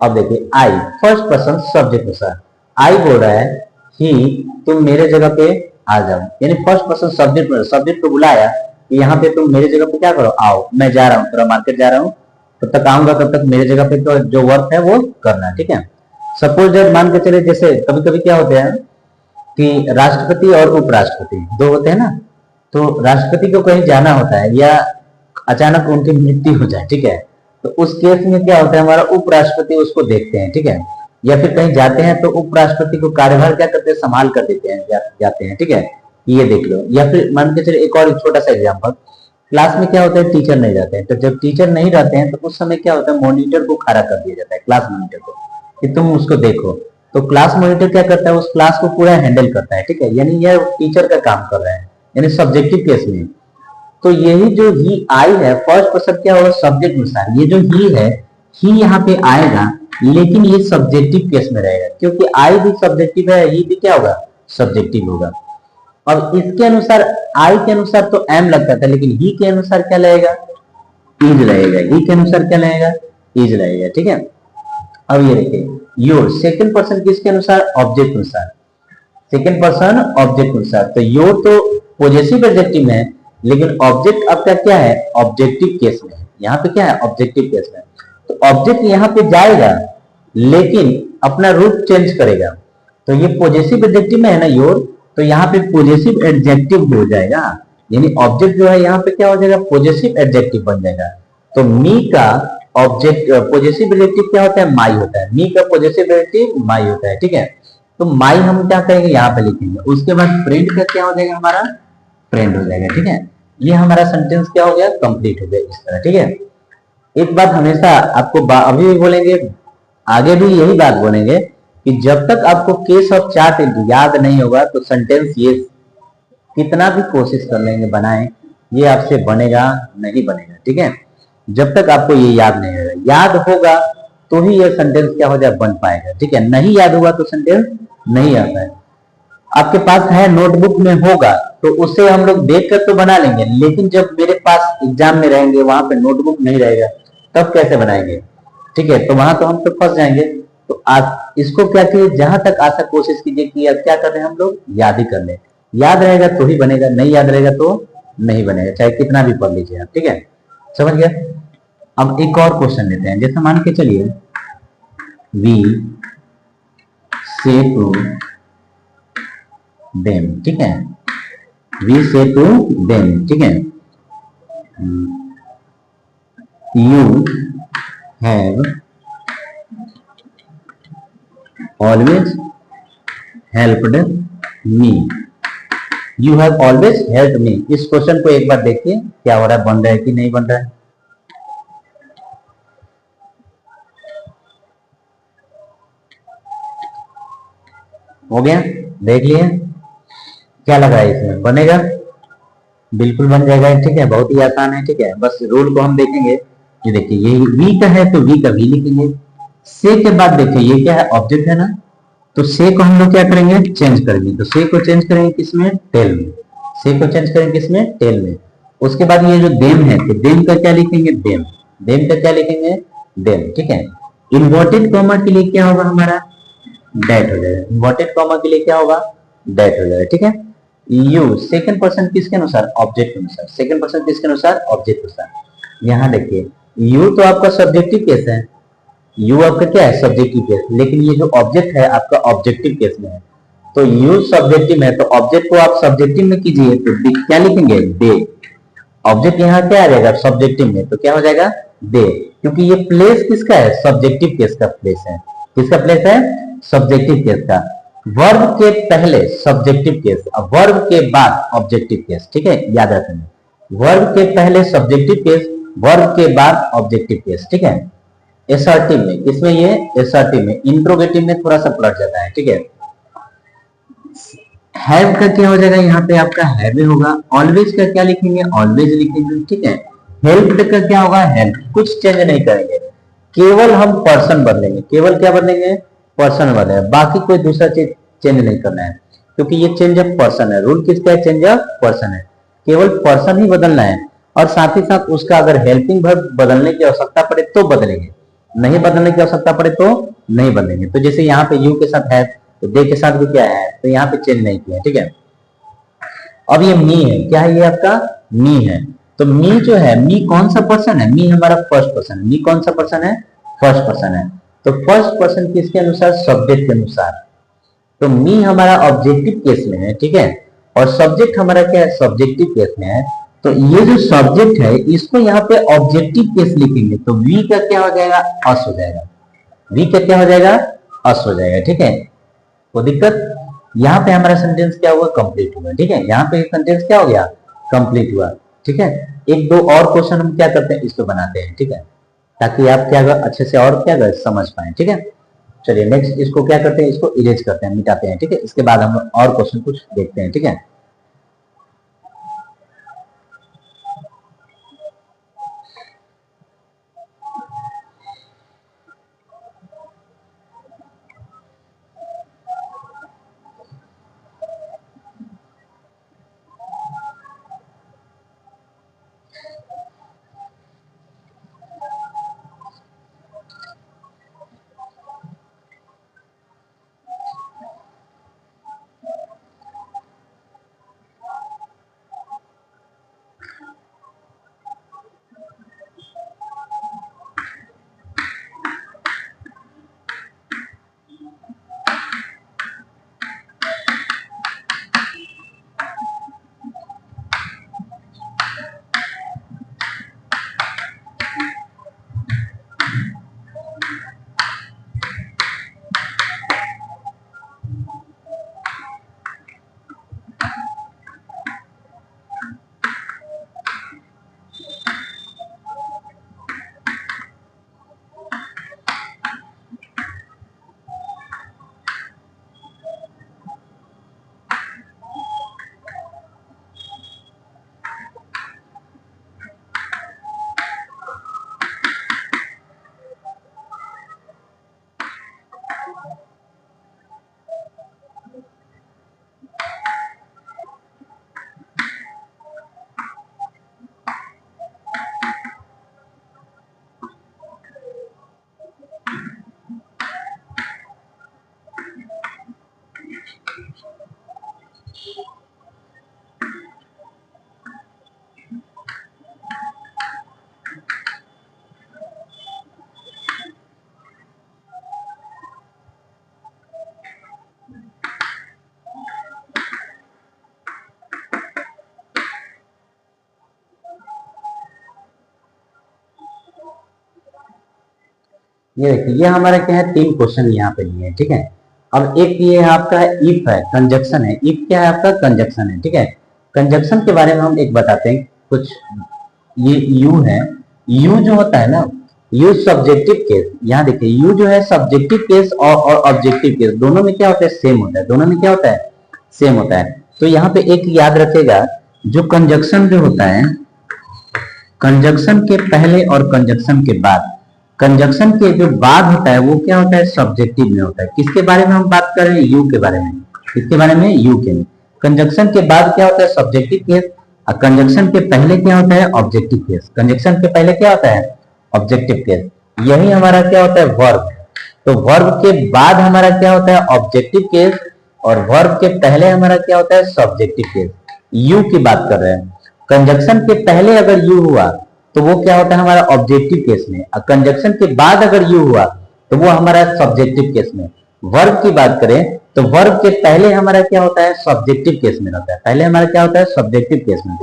अब देखिए आई फर्स्ट पर्सन सब्जेक्ट अनुसार, आई बोल रहा है ही तुम मेरे जगह पे आ जाओ, यानी फर्स्ट पर्सन सब्जेक्ट, सब्जेक्ट को बुलाया कि यहाँ पे तुम मेरे जगह पे क्या करो, आओ, मैं जा रहा हूँ, थोड़ा मार्केट जा रहा हूँ, तब तक आऊंगा, तब तक मेरे जगह पे तो जो वर्क है वो करना है, ठीक है। सपोज जब मान के चले, जैसे कभी कभी क्या होते हैं कि राष्ट्रपति और उपराष्ट्रपति दो होते हैं ना, तो राष्ट्रपति को कहीं जाना होता है या अचानक उनकी मृत्यु हो जाए, ठीक है, तो उस केस में क्या होता है, हमारा उपराष्ट्रपति उसको देखते हैं, ठीक है। या फिर कहीं जाते हैं तो उपराष्ट्रपति को कार्यभार क्या करते हैं, संभाल कर देते हैं, जाते हैं, ठीक है, ये देख लो। या फिर मान के चले एक और छोटा सा एग्जाम्पल, क्लास में क्या होता है, टीचर नहीं रहते हैं, तो जब टीचर नहीं रहते हैं तो उस समय क्या होता है, मॉनिटर को खड़ा कर दिया जाता है, क्लास मॉनिटर को, कि तुम उसको देखो। तो क्लास मॉनिटर क्या करता है, उस क्लास को पूरा हैंडल करता है, ठीक है, यानी यह टीचर का काम कर रहा है, यानी सब्जेक्टिव केस में। तो यही जो ही आई है फर्स्ट पर्सन क्या होगा, सब्जेक्ट अनुसार, ये जो ही है, ही यहाँ पे आएगा, लेकिन ये सब्जेक्टिव केस में रहेगा, क्योंकि आई भी सब्जेक्टिव है, ही भी क्या होगा, सब्जेक्टिव होगा। अब इसके अनुसार, आई के अनुसार तो एम लगता था, लेकिन ही के अनुसार क्या लगेगा, इज लगेगा, ही के अनुसार क्या लगेगा, इज लगेगा, ठीक है। अब ये देखिए योर सेकंड पर्सन किसके अनुसार, ऑब्जेक्ट अनुसार, सेकंड पर्सन ऑब्जेक्ट अनुसार, तो योर तो पॉजेसिव एडजेक्टिव में है, लेकिन ऑब्जेक्ट आपका क्या है, ऑब्जेक्टिव केस में है, यहाँ पे क्या है, ऑब्जेक्टिव केस में। तो ऑब्जेक्ट यहाँ पे जाएगा लेकिन अपना रूप चेंज करेगा, तो ये पॉजेसिव एडजेक्टिव में है ना योर, तो यहाँ पे पॉजेसिव एडजेक्टिव हो जाएगा, यानी ऑब्जेक्ट जो है यहाँ पे क्या हो जाएगा, पॉजेसिव एडजेक्टिव बन जाएगा। तो मी का ऑब्जेक्ट पॉजेसिव एडजेक्टिव क्या होता है, माई होता है, मी का पॉजेसिव एडजेक्टिव माई होता है, ठीक है। तो माई हम क्या करेंगे, यहाँ पे लिखेंगे। उसके बाद फ्रेंड का क्या हो जाएगा, हमारा फ्रेंड हो जाएगा। ठीक है, ये हमारा सेंटेंस क्या हो गया, कंप्लीट हो गया इस तरह। ठीक है, एक बात हमेशा आपको अभी भी बोलेंगे, आगे भी यही बात बोलेंगे कि जब तक आपको केस ऑफ चार्ट याद नहीं होगा तो सेंटेंस ये कितना भी कोशिश कर लेंगे बनाएं, ये आपसे बनेगा नहीं बनेगा। ठीक है, जब तक आपको ये याद नहीं होगा, याद होगा तो ही ये सेंटेंस क्या हो जाए, बन पाएगा। ठीक है, नहीं याद होगा तो सेंटेंस नहीं आता है। आपके पास है, नोटबुक में होगा तो उससे हम लोग देख कर तो बना लेंगे, लेकिन जब मेरे पास एग्जाम में रहेंगे, वहां पे नोटबुक नहीं रहेगा, तब कैसे बनाएंगे। ठीक है, तो वहां तो हम तो फंस जाएंगे। तो आप इसको क्या कीजिए, जहां तक आशा कोशिश कीजिए कि अब क्या कर रहे हैं हम लोग, याद ही कर ले। याद रहेगा तो ही बनेगा, नहीं याद रहेगा तो नहीं बनेगा, चाहे कितना भी पढ़ लीजिए आप। ठीक है, समझ गया। अब एक और क्वेश्चन लेते हैं, जैसे मान के चलिए वी से टू देम। ठीक है, वी से टू देम। ठीक है, you have always helped me. You have always help me. इस क्वेश्चन को एक बार देखिए क्या हो रहा है, बन रहा है कि नहीं बन रहा है। हो गया, देख लिए, क्या लगा है इसमें, बनेगा, बिल्कुल बन जाएगा। ठीक है, बहुत ही आसान है। ठीक है, बस रूल को हम देखेंगे। ये देखिए, ये वी का है तो वी का वी लिखेंगे। से के बाद देखिए ये क्या है, ऑब्जेक्ट है ना, तो से को हम लोग क्या करेंगे, चेंज करेंगे। तो से को चेंज करेंगे किसमें, टेल में। से को चेंज करेंगे किसमें, टेल में। उसके बाद ये जो देम है, तो देम का क्या लिखेंगे, देम। देम का क्या लिखेंगे, देम। ठीक है, इन्वर्टेड कॉमा के लिए क्या होगा हमारा, डेट हो जाएगा। इन्वर्टेड कॉमा के लिए क्या होगा, डेट हो जाएगा। ठीक है, यू सेकंड पर्सन किसके अनुसार, ऑब्जेक्ट के अनुसार। सेकंड पर्सन किसके अनुसार, ऑब्जेक्ट के अनुसार। यहाँ देखिए, यू तो आपका सब्जेक्टिव केस है, यू आपका क्या है, सब्जेक्टिव केस, लेकिन ये जो ऑब्जेक्ट है आपका ऑब्जेक्टिव केस में है। तो यू सब्जेक्टिव है, तो ऑब्जेक्ट को आप सब्जेक्टिव में कीजिए तो क्या लिखेंगे, दे। ऑब्जेक्ट यहाँ क्या आ जाएगा, सब्जेक्टिव में, तो क्या हो जाएगा, दे। क्योंकि ये प्लेस किसका है, सब्जेक्टिव केस का प्लेस है। किसका प्लेस है, सब्जेक्टिव केस का। वर्ब के पहले सब्जेक्टिव केस, अब वर्ब के बाद ऑब्जेक्टिव केस। ठीक है, याद रखना, वर्ब के पहले सब्जेक्टिव केस, वर्ब के बाद ऑब्जेक्टिव केस। ठीक है, एसर्टिव में, इसमें ये एसर्टिव में, इंट्रोगेटिव में थोड़ा सा पलट जाता है। ठीक है, हैव का क्या हो जाएगा, यहाँ पे आपका हैव होगा। ऑलवेज का क्या लिखेंगे, ऑलवेज लिखेंगे। ठीक है, हेल्प्ड का क्या होगा, हेल्प। कुछ चेंज नहीं करेंगे, केवल हम पर्सन बदलेंगे। केवल क्या बदलेंगे, पर्सन बदलेंगे, बाकी कोई दूसरा चीज चेंज नहीं करना है, क्योंकि ये चेंज ऑफ पर्सन है। रूल किसका है, चेंज ऑफ पर्सन है, केवल पर्सन ही बदलना है। और साथ ही साथ उसका अगर हेल्पिंग वर्ब बदलने की आवश्यकता पड़े तो बदलेंगे, नहीं बदलने की आवश्यकता पड़े तो नहीं बदलेंगे। तो जैसे यहाँ पे यू के साथ है, तो दे के साथ भी क्या है, तो यहाँ पे चेंज नहीं किया। ठीक है, अब ये मी है, क्या है, ये आपका मी है। तो मी जो है, मी कौन सा पर्सन है, मी हमारा फर्स्ट पर्सन है। मी कौन सा पर्सन है, फर्स्ट पर्सन है। तो फर्स्ट पर्सन किसके अनुसार, सब्जेक्ट के अनुसार। तो मी हमारा ऑब्जेक्टिव केस में है। ठीक है, और सब्जेक्ट हमारा क्या है, सब्जेक्टिव केस में है। तो ये जो सब्जेक्ट है इसको यहाँ पे ऑब्जेक्टिव केस लिखेंगे, तो वी का क्या हो जाएगा, अस हो जाएगा। वी का क्या हो जाएगा, अस हो जाएगा। ठीक है, कोई दिक्कत, यहाँ पे हमारा सेंटेंस क्या हुआ, कंप्लीट हुआ। ठीक है, यहाँ पे सेंटेंस क्या हो गया, कंप्लीट हुआ। ठीक है, एक दो और क्वेश्चन हम क्या करते हैं, इसको बनाते हैं। ठीक है, ताकि आप क्या अच्छे से और क्या समझ पाए। ठीक है, चलिए नेक्स्ट इसको क्या करते हैं, इसको इरेज करते हैं, मिटाते हैं। ठीक है, इसके बाद हम और क्वेश्चन कुछ देखते हैं। ठीक है, ये देखिए, ये हमारा क्या है, 3 क्वेश्चन यहाँ पे लिए हैं, ठीक है। अब एक ये आपका इफ है, कंजक्शन है। इफ क्या है आपका, कंजक्शन है, ठीक है। कंजक्शन के बारे में हम एक बताते हैं कुछ। ये यू है, यू जो होता है ना, यू सब्जेक्टिव केस। यहाँ देखिए, यू जो है सब्जेक्टिव केस और ऑब्जेक्टिव केस दोनों में क्या होता है, सेम होता है। दोनों में क्या होता है, सेम होता है। तो यहाँ पे एक याद रखेगा, जो कंजक्शन जो होता है, कंजक्शन के पहले और कंजक्शन के बाद, कंजक्शन के जो बाद होता है वो क्या होता है, सब्जेक्टिव में होता है। किसके बारे में हम बात कर रहे हैं, यू के बारे में। किसके बारे में, यू के में। कंजक्शन के बाद क्या होता है, सब्जेक्टिव केस, और कंजक्शन के पहले क्या होता है, ऑब्जेक्टिव केस। कंजक्शन के पहले क्या होता है, ऑब्जेक्टिव केस। यही हमारा क्या होता है, वर्ब। तो वर्ब के बाद हमारा क्या होता है, ऑब्जेक्टिव केस, और वर्ब के पहले हमारा क्या होता है, सब्जेक्टिव केस। यू की बात कर रहे हैं। कंजक्शन के पहले अगर यू हुआ तो वो क्या होता है, हमारा ऑब्जेक्टिव केस में। और कंजक्शन के बाद अगर यू हुआ तो वो हमारा सब्जेक्टिव केस में। वर्ब की बात करें तो वर्ब के पहले हमारा क्या होता है, सब्जेक्टिव केस में रहता है। पहले हमारा क्या होता है, सब्जेक्टिव केस में।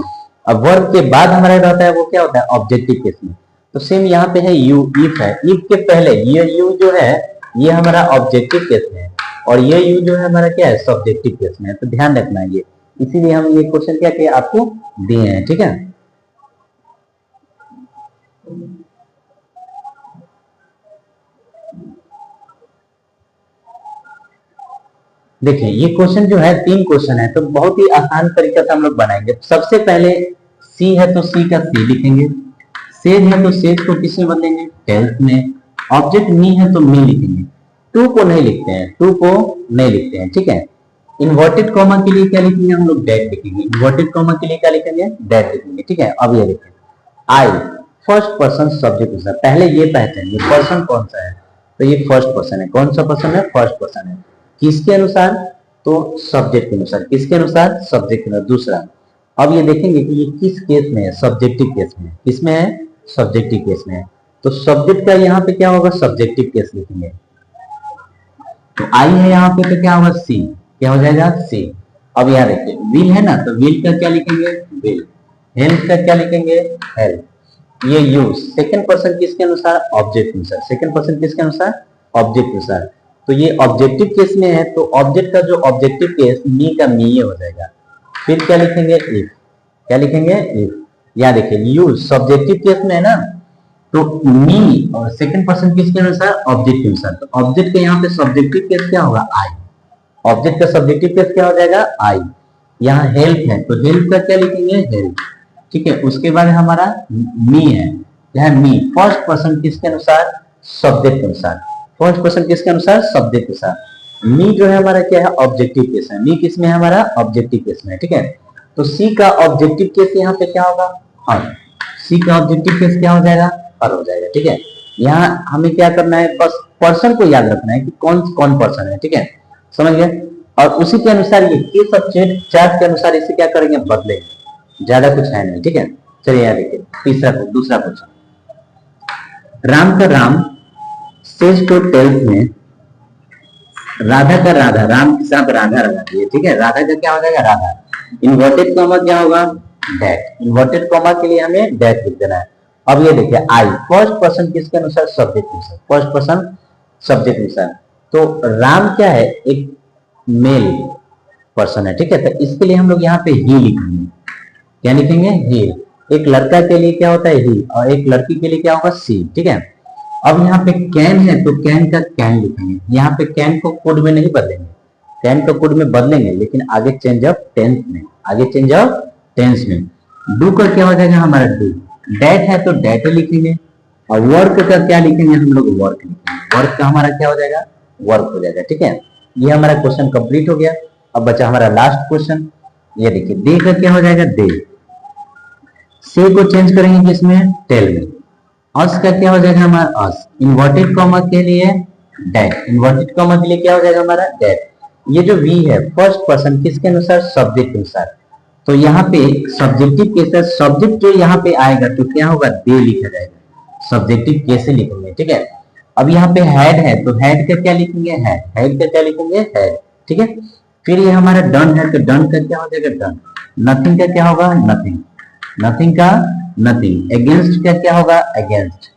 अब वर्ब के बाद हमारा रहता है वो क्या होता है, ऑब्जेक्टिव केस में। तो सेम यहाँ पे है यू, इफ है। इफ के पहले ये यू जो है ये हमारा ऑब्जेक्टिव केस में है, और ये यू जो है हमारा क्या है, सब्जेक्टिव केस में है। तो ध्यान रखना है ये, इसीलिए हम ये क्वेश्चन क्या किए, आपको दिए हैं, ठीक है। देखिए, ये क्वेश्चन जो है 3 क्वेश्चन है, तो बहुत ही आसान तरीका से हम लोग बनाएंगे। सबसे पहले सी है तो सी का सी लिखेंगे, सेज है तो सेज को किसमें बदलेंगे, टेल्स में। ऑब्जेक्ट मी है तो मी लिखेंगे। टू को नहीं लिखते हैं, टू को नहीं लिखते हैं, ठीक है। इन्वर्टेड कॉमा के लिए क्या लिखेंगे, हम लोग डेट लिखेंगे। इन्वर्टेड कॉमा के लिए क्या लिखेंगे, डेट लिखेंगे, ठीक है। अब ये लिखेंगे आई, फर्स्ट पर्सन सब्जेक्ट। पहले ये पहचानिए पर्सन कौन सा है, तो ये फर्स्ट पर्सन है। कौन सा पर्सन है, फर्स्ट पर्सन है। किसके अनुसार, तो सब्जेक्ट के अनुसार। किसके अनुसार, सब्जेक्ट के अनुसार। दूसरा, अब ये देखेंगे कि ये किस केस में है, सब्जेक्टिव केस में। किसमें है, सब्जेक्टिव केस में है। तो सब्जेक्ट का यहाँ पे क्या होगा, सब्जेक्टिव केस लिखेंगे। तो आई है यहाँ पे तो क्या होगा, सी। क्या हो जाएगा, सी। अब यहाँ देखिए, विल है ना, तो विल का क्या लिखेंगे, विल। हेल्प का क्या लिखेंगे, हेल्प। ये यूज सेकंड पर्सन किसके अनुसार, ऑब्जेक्ट अनुसार। सेकंड पर्सन किसके अनुसार, ऑब्जेक्ट अनुसार। तो ये ऑब्जेक्टिव केस में है, तो ऑब्जेक्ट का जो ऑब्जेक्टिव केस मी का मी हो जाएगा। फिर क्या लिखेंगे, इफ। क्या लिखेंगे, इफ। या देखिए, यूज सब्जेक्टिव केस में है ना, तो मी और सेकंड पर्सन किसके अनुसार, ऑब्जेक्ट के अनुसार। तो ऑब्जेक्ट के यहाँ पे सब्जेक्टिव केस क्या होगा, आई। ऑब्जेक्ट का सब्जेक्टिव केस क्या हो जाएगा, आई। यहाँ हेल्प है तो हेल्प का क्या लिखेंगे, हेल्प, ठीक है। उसके बाद हमारा मी है, यह मी फर्स्ट पर्सन किसके अनुसार, सब्जेक्ट के अनुसार। फर्स्ट पर्सन किसके अनुसार, सब्जेक्ट के अनुसार। मी जो है हमारा क्या है, ऑब्जेक्टिव केस है। मी किस में है, हमारा ऑब्जेक्टिव केस में है, ठीक है। तो सी का ऑब्जेक्टिव केस यहाँ पे क्या होगा, हर। सी का ऑब्जेक्टिव केस क्या हो जाएगा, हर हो जाएगा, ठीक है। यहाँ हमें क्या करना है, बस पर्सन को याद रखना है कि कौन कौन पर्सन है, ठीक है, समझ गए। और उसी के अनुसार ये केस ऑफ चार्ट के अनुसार इसे क्या करेंगे, बदलेंगे। ज्यादा कुछ है नहीं, ठीक है। चलिए यहाँ देखिए तीसरा दूसरा क्वेश्चन। राम का राम सेज टू टेल्स में, राधा का राधा, राम के साथ राधा लगा दिए, ठीक है। राधा का क्या हो जाएगा, राधा। इन्वर्टेड कॉमा क्या होगा, डेट। इन्वर्टेड कॉमा के लिए हमें डेट लिख देना है। अब ये देखिए, आई फर्स्ट पर्सन किसके अनुसार, सब्जेक्ट अनुसार। फर्स्ट पर्सन सब्जेक्ट अनुसार। तो राम क्या है, एक मेल पर्सन है, ठीक है। तो इसके लिए हम लोग यहाँ पे ही लिखेंगे। क्या लिखेंगे, ही। एक लड़का के लिए क्या होता है, ही, और एक लड़की के लिए क्या होगा, सी, ठीक है। अब यहाँ पे कैन है तो कैन का कैन लिखेंगे। यहाँ पे कैन को कोड में नहीं बदलेंगे, कैन को कोड में बदलेंगे लेकिन आगे चेंज ऑफ टेंस में, आगे चेंज ऑफ टेंस में। डू का क्या हो जाएगा, हमारा डू। डेट है तो डेट लिखेंगे, और वर्क का क्या लिखेंगे, हम लोग वर्क लिखेंगे। वर्क का हमारा क्या हो जाएगा, वर्क हो जाएगा, ठीक है। ये हमारा क्वेश्चन कंप्लीट हो गया। अब बचा हमारा लास्ट क्वेश्चन। ये देखिए, डे का क्या हो जाएगा, डे। से को चेंज करेंगे किसमें, टेल में। अस का क्या हो जाएगा, हमारा अस। इन्वर्टेड कॉमा के लिए डेट। इन्वर्टेड कॉमा के लिए क्या हो जाएगा, हमारा डेट। ये जो वी है फर्स्ट पर्सन किसके अनुसार, सब्जेक्ट के अनुसार। तो यहाँ पे सब्जेक्टिव केस, सब्जेक्ट जो यहाँ पे आएगा तो क्या होगा, दे लिखा जाएगा। सब्जेक्टिव केस लिखेंगे, ठीक है। अब यहाँ पे हेड है तो हेड का क्या लिखेंगे, हेड। हेड का क्या लिखेंगे, हेड, ठीक है। फिर ये हमारा डन है तो डन का क्या हो जाएगा, डन। नथिंग का क्या होगा, नथिंग। नथिंग का नथिंग। अगेंस्ट का क्या होगा, अगेंस्ट।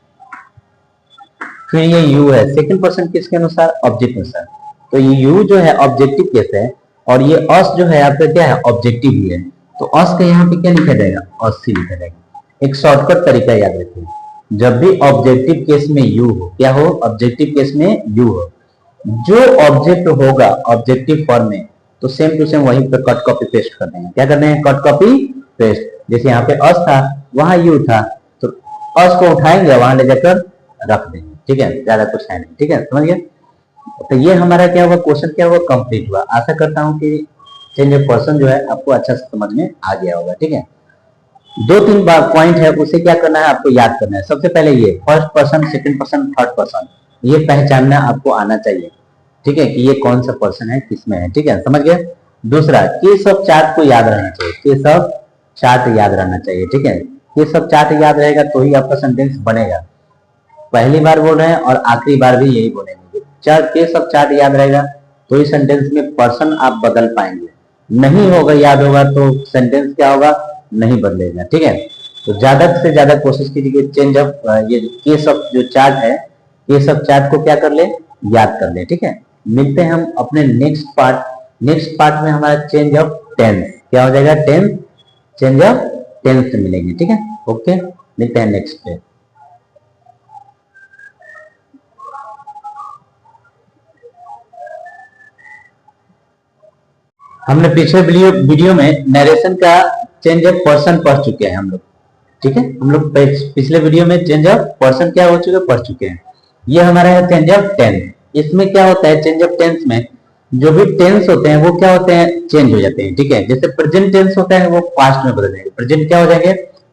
फिर ये यू है, सेकंड पर्सन किसके अनुसार, ऑब्जेक्ट अनुसार। तो ये यू जो है ऑब्जेक्टिव केस है और ये अस जो है आपका क्या है, ऑब्जेक्टिव ही है। तो अस का यहाँ पे क्या लिखा जाएगा, असी लिखा जाएगा। एक शॉर्टकट तरीका याद रखिए, जब भी ऑब्जेक्टिव केस में यू हो, क्या हो, ऑब्जेक्टिव केस में यू हो, जो ऑब्जेक्ट होगा ऑब्जेक्टिव फॉर्म में, तो सेम टू सेम वहीं पे कट कॉपी पेस्ट कर देंगे। क्या करना है, कट कॉपी पेस्ट। जैसे यहाँ पे अस था, वहां यू था, तो अस को उठाएंगे वहां ले जाकर रख देंगे। ठीक है, ज्यादा कुछ है नहीं। ठीक है, समझ गए। तो ये हमारा क्या हुआ, क्वेश्चन क्या हुआ, कंप्लीट हुआ। आशा करता हूँ कि चेंज ऑफ पर्सन जो है आपको अच्छा से समझ में आ गया होगा। ठीक है, दो तीन पॉइंट है, उसे क्या करना है, आपको याद करना है। सबसे पहले ये first person, second person, third person, ये पहचानना आपको आना चाहिए। ठीक है, कि ये कौन सा पर्सन है, किसमें है। ठीक है, समझ गए। दूसरा, केस ऑफ चार्ट को याद रहना चाहिए, केस ऑफ चार्ट याद रहना चाहिए। ठीक है, केस ऑफ चार्ट याद रहेगा तो ही आपका सेंटेंस बनेगा। पहली बार बोल रहे हैं और आखिरी बार भी यही बोलेंगे। चार केस ऑफ चार्ट याद रहेगा तो ही सेंटेंस में पर्सन आप बदल पाएंगे। नहीं होगा, याद होगा तो सेंटेंस क्या होगा, नहीं बदलेगा। ठीक है, तो ज्यादा से ज्यादा कोशिश कीजिए चेंज ऑफ ये केस ऑफ जो चार्ट है, केस ऑफ चार्ट को क्या कर ले, याद कर ले। ठीक है, मिलते हैं हम अपने नेक्स्ट पार्ट। नेक्स्ट पार्ट में हमारा चेंज ऑफ टेंस क्या हो जाएगा, टेंस, चेंज ऑफ टेंस मिलेंगे। ठीक है, ओके, मिलते हैं नेक्स्ट पे। हमने पिछले वीडियो में नरेशन का चेंज ऑफ पर्सन पढ़ चुके हैं हम लोग। ठीक है, हम लोग पिछले वीडियो में चेंज ऑफ पर्सन क्या हो चुके, पढ़ चुके हैं। ये हमारा है चेंज ऑफ टेंस। इसमें क्या होता है, चेंज ऑफ टेंस में जो भी टेंस होते हैं वो क्या होते हैं, चेंज हो जाते हैं। ठीक है, जैसे प्रेजेंट टेंस होता है वो पास्ट में बदल जाएंगे, प्रेजेंट क्या हो जाएंगे,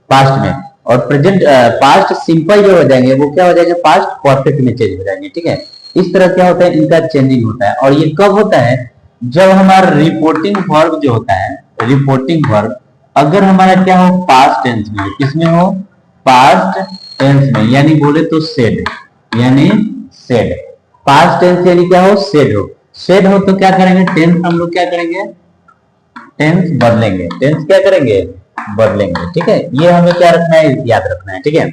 पास्ट में। और प्रेजेंट पास्ट सिंपल जो हो जाएंगे वो क्या हो जाएंगे, पास्ट परफेक्ट में चेंज हो जाएंगे। ठीक है, इस तरह क्या होता है, इनका चेंजिंग होता है। और ये कब होता है, जब हमारा रिपोर्टिंग वर्ब जो होता है, रिपोर्टिंग वर्ब अगर हमारा क्या हो, पास्ट टेंस में, किसमें हो, पास्ट टेंस में, यानी बोले तो सेड, यानी सेड। पास्ट टेंस यानी क्या हो, सेड हो। सेड हो तो क्या करेंगे, टेंस हम लोग क्या करेंगे, टेंस बदलेंगे, टेंस क्या करेंगे, बदलेंगे। ठीक है, ये हमें क्या रखना है, याद रखना है। ठीक है,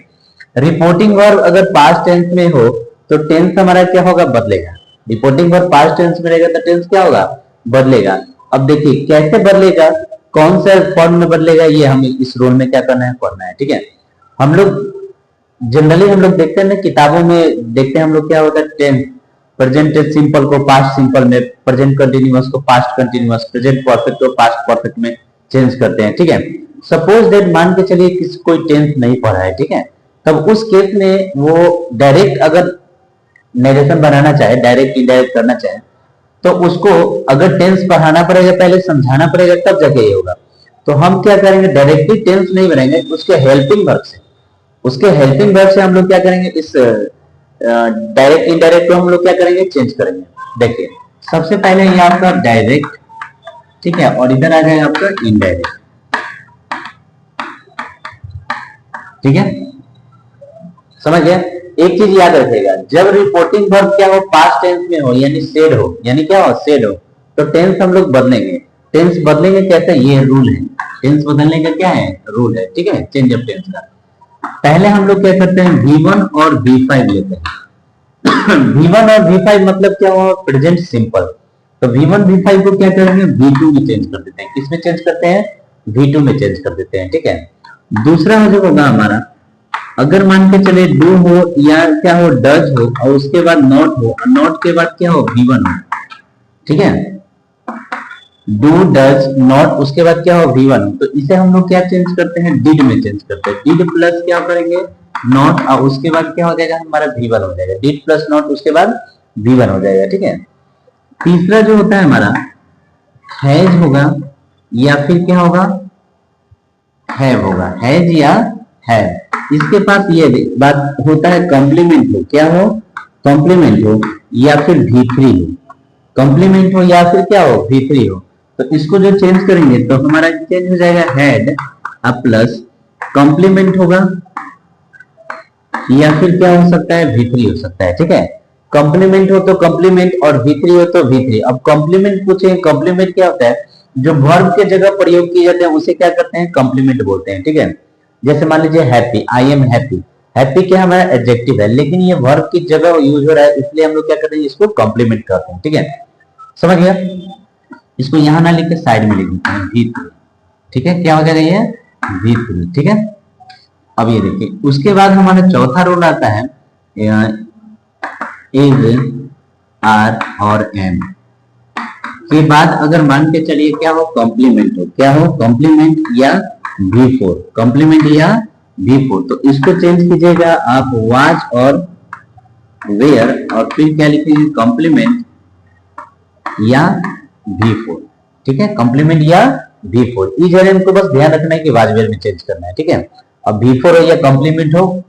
रिपोर्टिंग वर्ब अगर पास्ट टेंस में हो तो टेंस हमारा क्या होगा, बदलेगा। रिपोर्टिंग वर्ब पास्ट टेंस में रहेगा तो टेंस क्या होगा, बदलेगा। अब देखिए कैसे बदलेगा, कौन सा फॉर्म में बदलेगा, ये हमें इस रोल में क्या करना है, पढ़ना है। ठीक है, हम लोग जनरली हम लोग देखते हैं ना, किताबों में देखते हैं हम लोग क्या होता है, टेंस प्रेजेंट सिंपल को पास्ट सिंपल में, प्रेजेंट कंटिन्यूअस को पास्ट कंटिन्यूअस, प्रेजेंट परफेक्ट को पास्ट परफेक्ट में चेंज करते हैं। ठीक है, सपोज दैट मान के चलिए किसी कोई टेंस नहीं पढ़ा है, ठीक है, तब उस केस में वो डायरेक्ट अगर नरेशन बनाना चाहे, डायरेक्ट इनडायरेक्ट करना चाहे, तो उसको अगर टेंस पढ़ाना पड़ेगा, पहले समझाना पड़ेगा, तब जाके ये होगा। तो हम क्या करेंगे, डायरेक्टली टेंस नहीं बनाएंगे, उसके हेल्पिंग वर्ब से, उसके हेल्पिंग वर्ब से हम लोग क्या करेंगे, इस डायरेक्ट इनडायरेक्ट को हम लोग क्या करेंगे, चेंज करेंगे। देखिए सबसे पहले ये आपका डायरेक्ट, ठीक है, और इधर आ जाएगा आपका इनडायरेक्ट। ठीक है, समझ गए। एक चीज याद रखिएगा, जब रिपोर्टिंग वर्ब क्या हो, पास्ट टेंस में हो, यानी सेड हो, यानी क्या हो, सेड हो, तो टेंस हम लोग बदलेंगे। टेंस बदलेंगे कैसे, ये रूल है, टेंस बदलने का क्या है, रूल है। ठीक है, चेंज ऑफ टेंस का पहले हम लोग क्या करते हैं, V1 और V5 लेते हैं। V1 और V5 मतलब क्या हुआ, प्रेजेंट सिंपल। तो V1 V5 को क्या करेंगे, V2 में चेंज कर देते हैं। किसमें चेंज करते हैं, V2 में चेंज कर देते हैं। ठीक है, दूसरा जो होगा हमारा, अगर मान के चले डू हो या क्या हो, डज हो, और उसके बाद नॉट हो, और नॉट के बाद क्या हो, V1 हो। ठीक है, डू डज नॉट, उसके बाद क्या हो, V1 हो, तो इसे हम लोग क्या चेंज करते हैं, डिड में चेंज करते हैं। डिड प्लस क्या करेंगे, नॉट, और उसके बाद क्या हो जाएगा, हमारा V1 हो जाएगा। डिड प्लस नॉट, उसके बाद V1 हो जाएगा। ठीक है, तीसरा जो होता है हमारा हैज होगा, या फिर क्या होगा, हैव होगा, हैज या हैव। इसके पास ये बात होता है, कॉम्प्लीमेंट हो, क्या हो, कॉम्प्लीमेंट हो, या फिर V3 हो, कॉम्प्लीमेंट हो या फिर क्या हो, V3 हो। तो इसको जो चेंज करेंगे तो हमारा चेंज हो जाएगा हैड, अब प्लस कॉम्प्लीमेंट होगा, या फिर क्या हो सकता है, V3 हो सकता है। ठीक है, कॉम्प्लीमेंट हो तो कॉम्प्लीमेंट, और V3 हो तो V3। अब कॉम्प्लीमेंट पूछे, कॉम्प्लीमेंट क्या होता है, जो वर्ब के जगह प्रयोग किए जाते हैं उसे क्या करते हैं, कॉम्प्लीमेंट बोलते हैं। ठीक है, जैसे मान लीजिए happy, I am happy, happy क्या हमारा एडजेक्टिव है, लेकिन ये वर्ब की जगह यूज हो रहा है, इसलिए हम लोग क्या करते हैं, इसको कॉम्प्लीमेंट करते हैं। ठीक है, समझ गया। इसको यहां ना लिख के साइड में लिख देते हैं V3। ठीक है, क्या हो जाएगा ये V3। ठीक है, अब ये देखिए, उसके बाद हमारा चौथा रूल आता है इज, आर और एम के बाद अगर मान के चलिए क्या हो, कॉम्प्लीमेंट हो, क्या हो, कॉम्प्लीमेंट या V4, कॉम्प्लीमेंट या V4, तो इसको चेंज कीजिएगा आप वाज और वेयर, और फिर क्या लिखेंगे, कॉम्प्लीमेंट या V4। ठीक है, कॉम्प्लीमेंट या V4। इस एम को बस ध्यान रखना है कि वाज वेयर में चेंज करना है। ठीक है, अब V4 हो या कॉम्प्लीमेंट हो,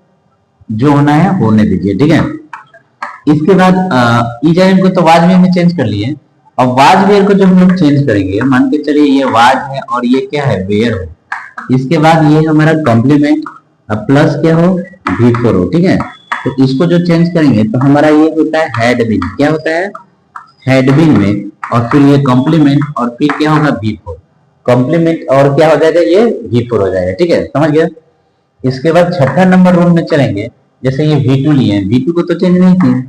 जो होना है होने दीजिए। ठीक है, इसके बाद इज एम को तो वाज वेयर में चेंज कर लिए, अब वाज वेयर को जब हम लोग चेंज करेंगे, मान के चलिए ये वाज है और ये क्या है, वेयर हो, इसके बाद ये हमारा कॉम्प्लीमेंट प्लस क्या हो, V4 हो। ठीक है, तो इसको जो चेंज करेंगे तो हमारा ये होता है हेड बिन, क्या होता है, हेड बिन में, और फिर ये कॉम्प्लीमेंट, और फिर क्या होगा, V4, कॉम्प्लीमेंट और क्या हो जाएगा, ये V4 हो जाएगा। ठीक है, समझ गया। इसके बाद छठा नंबर रूल में चलेंगे, जैसे ये V2 लिए, V2 को तो चेंज नहीं किया,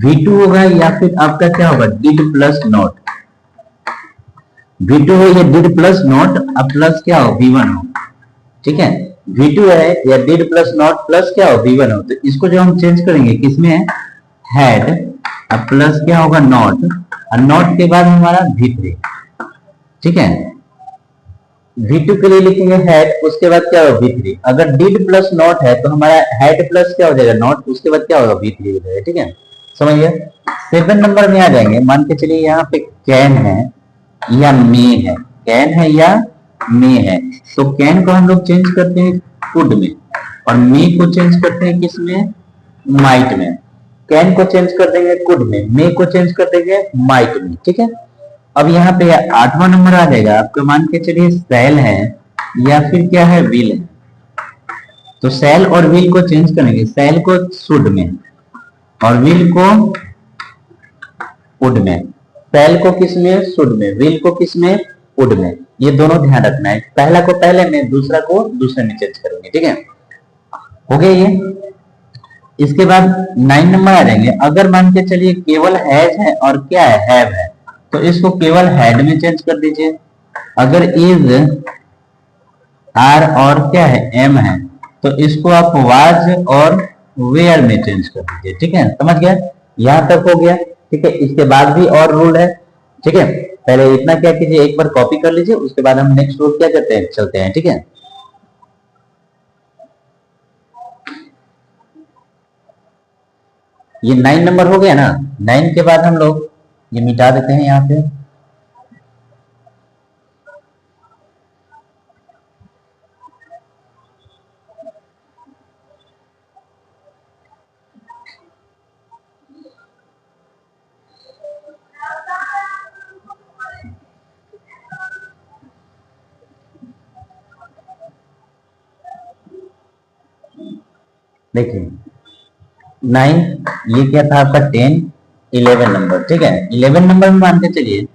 V2 होगा या फिर आपका क्या होगा, डिड प्लस नॉट, V2 हो या डिड प्लस नॉट, अब प्लस क्या हो, V1 हो। ठीक है, V2 है या डिड प्लस नॉट प्लस क्या हो, V1 हो, तो इसको जो हम चेंज करेंगे किसमें है, हैड, अब प्लस क्या होगा, नॉट, और नॉट के बाद हमारा V3। ठीक है, V2 के लिए लिखेंगे हेड, उसके बाद क्या होगा, V3। अगर डिड प्लस नॉट है तो हमारा हेड प्लस क्या हो जाएगा, नॉट, उसके बाद क्या होगा, V3 हो जाएगा। ठीक है, समझ गया। 7 नंबर में आ जाएंगे, मान के चलिए यहाँ पे कैन है या मे है, कैन है या मे है, तो कैन को हम लोग चेंज करते हैं कुड में, और मे को चेंज करते हैं किसमें, माइट में। कैन को चेंज कर देंगे कुड में, मे को चेंज कर देंगे माइट में। ठीक है, अब यहाँ पे 8वां नंबर आ जाएगा आपको, मान के चलिए सेल है या फिर क्या है, विल है, तो सेल और विल को चेंज करेंगे, सेल को शुड में और विल को वुड में, सेल को किस में, शुड में, विल को किस में, वुड में। ये दोनों ध्यान रखना है, पहला को पहले में, दूसरा को दूसरे में चेंज करेंगे। ठीक है, हो गया ये। इसके बाद 9 नंबर आ जाएंगे, अगर मान के चलिए केवल हैज है और क्या है, हैव है, तो इसको केवल हैड में चेंज कर दीजिए। अगर इज, आर और क्या है, एम है, तो इसको आप वाज और वेयर में चेंज कर दीजिए। ठीक है, समझ गया, यहां तक हो गया। ठीक है, इसके बाद भी और रूल है। ठीक है, पहले इतना क्या कीजिए, एक बार कॉपी कर लीजिए, उसके बाद हम नेक्स्ट रूल क्या करते हैं, चलते हैं। ठीक है, ये 9 नंबर हो गया ना, 9 के बाद हम लोग ये मिटा देते हैं यहाँ पे। देखिए 9, ये क्या था आपका 10, 11 नंबर। ठीक है, 11 नंबर में मान के चलिए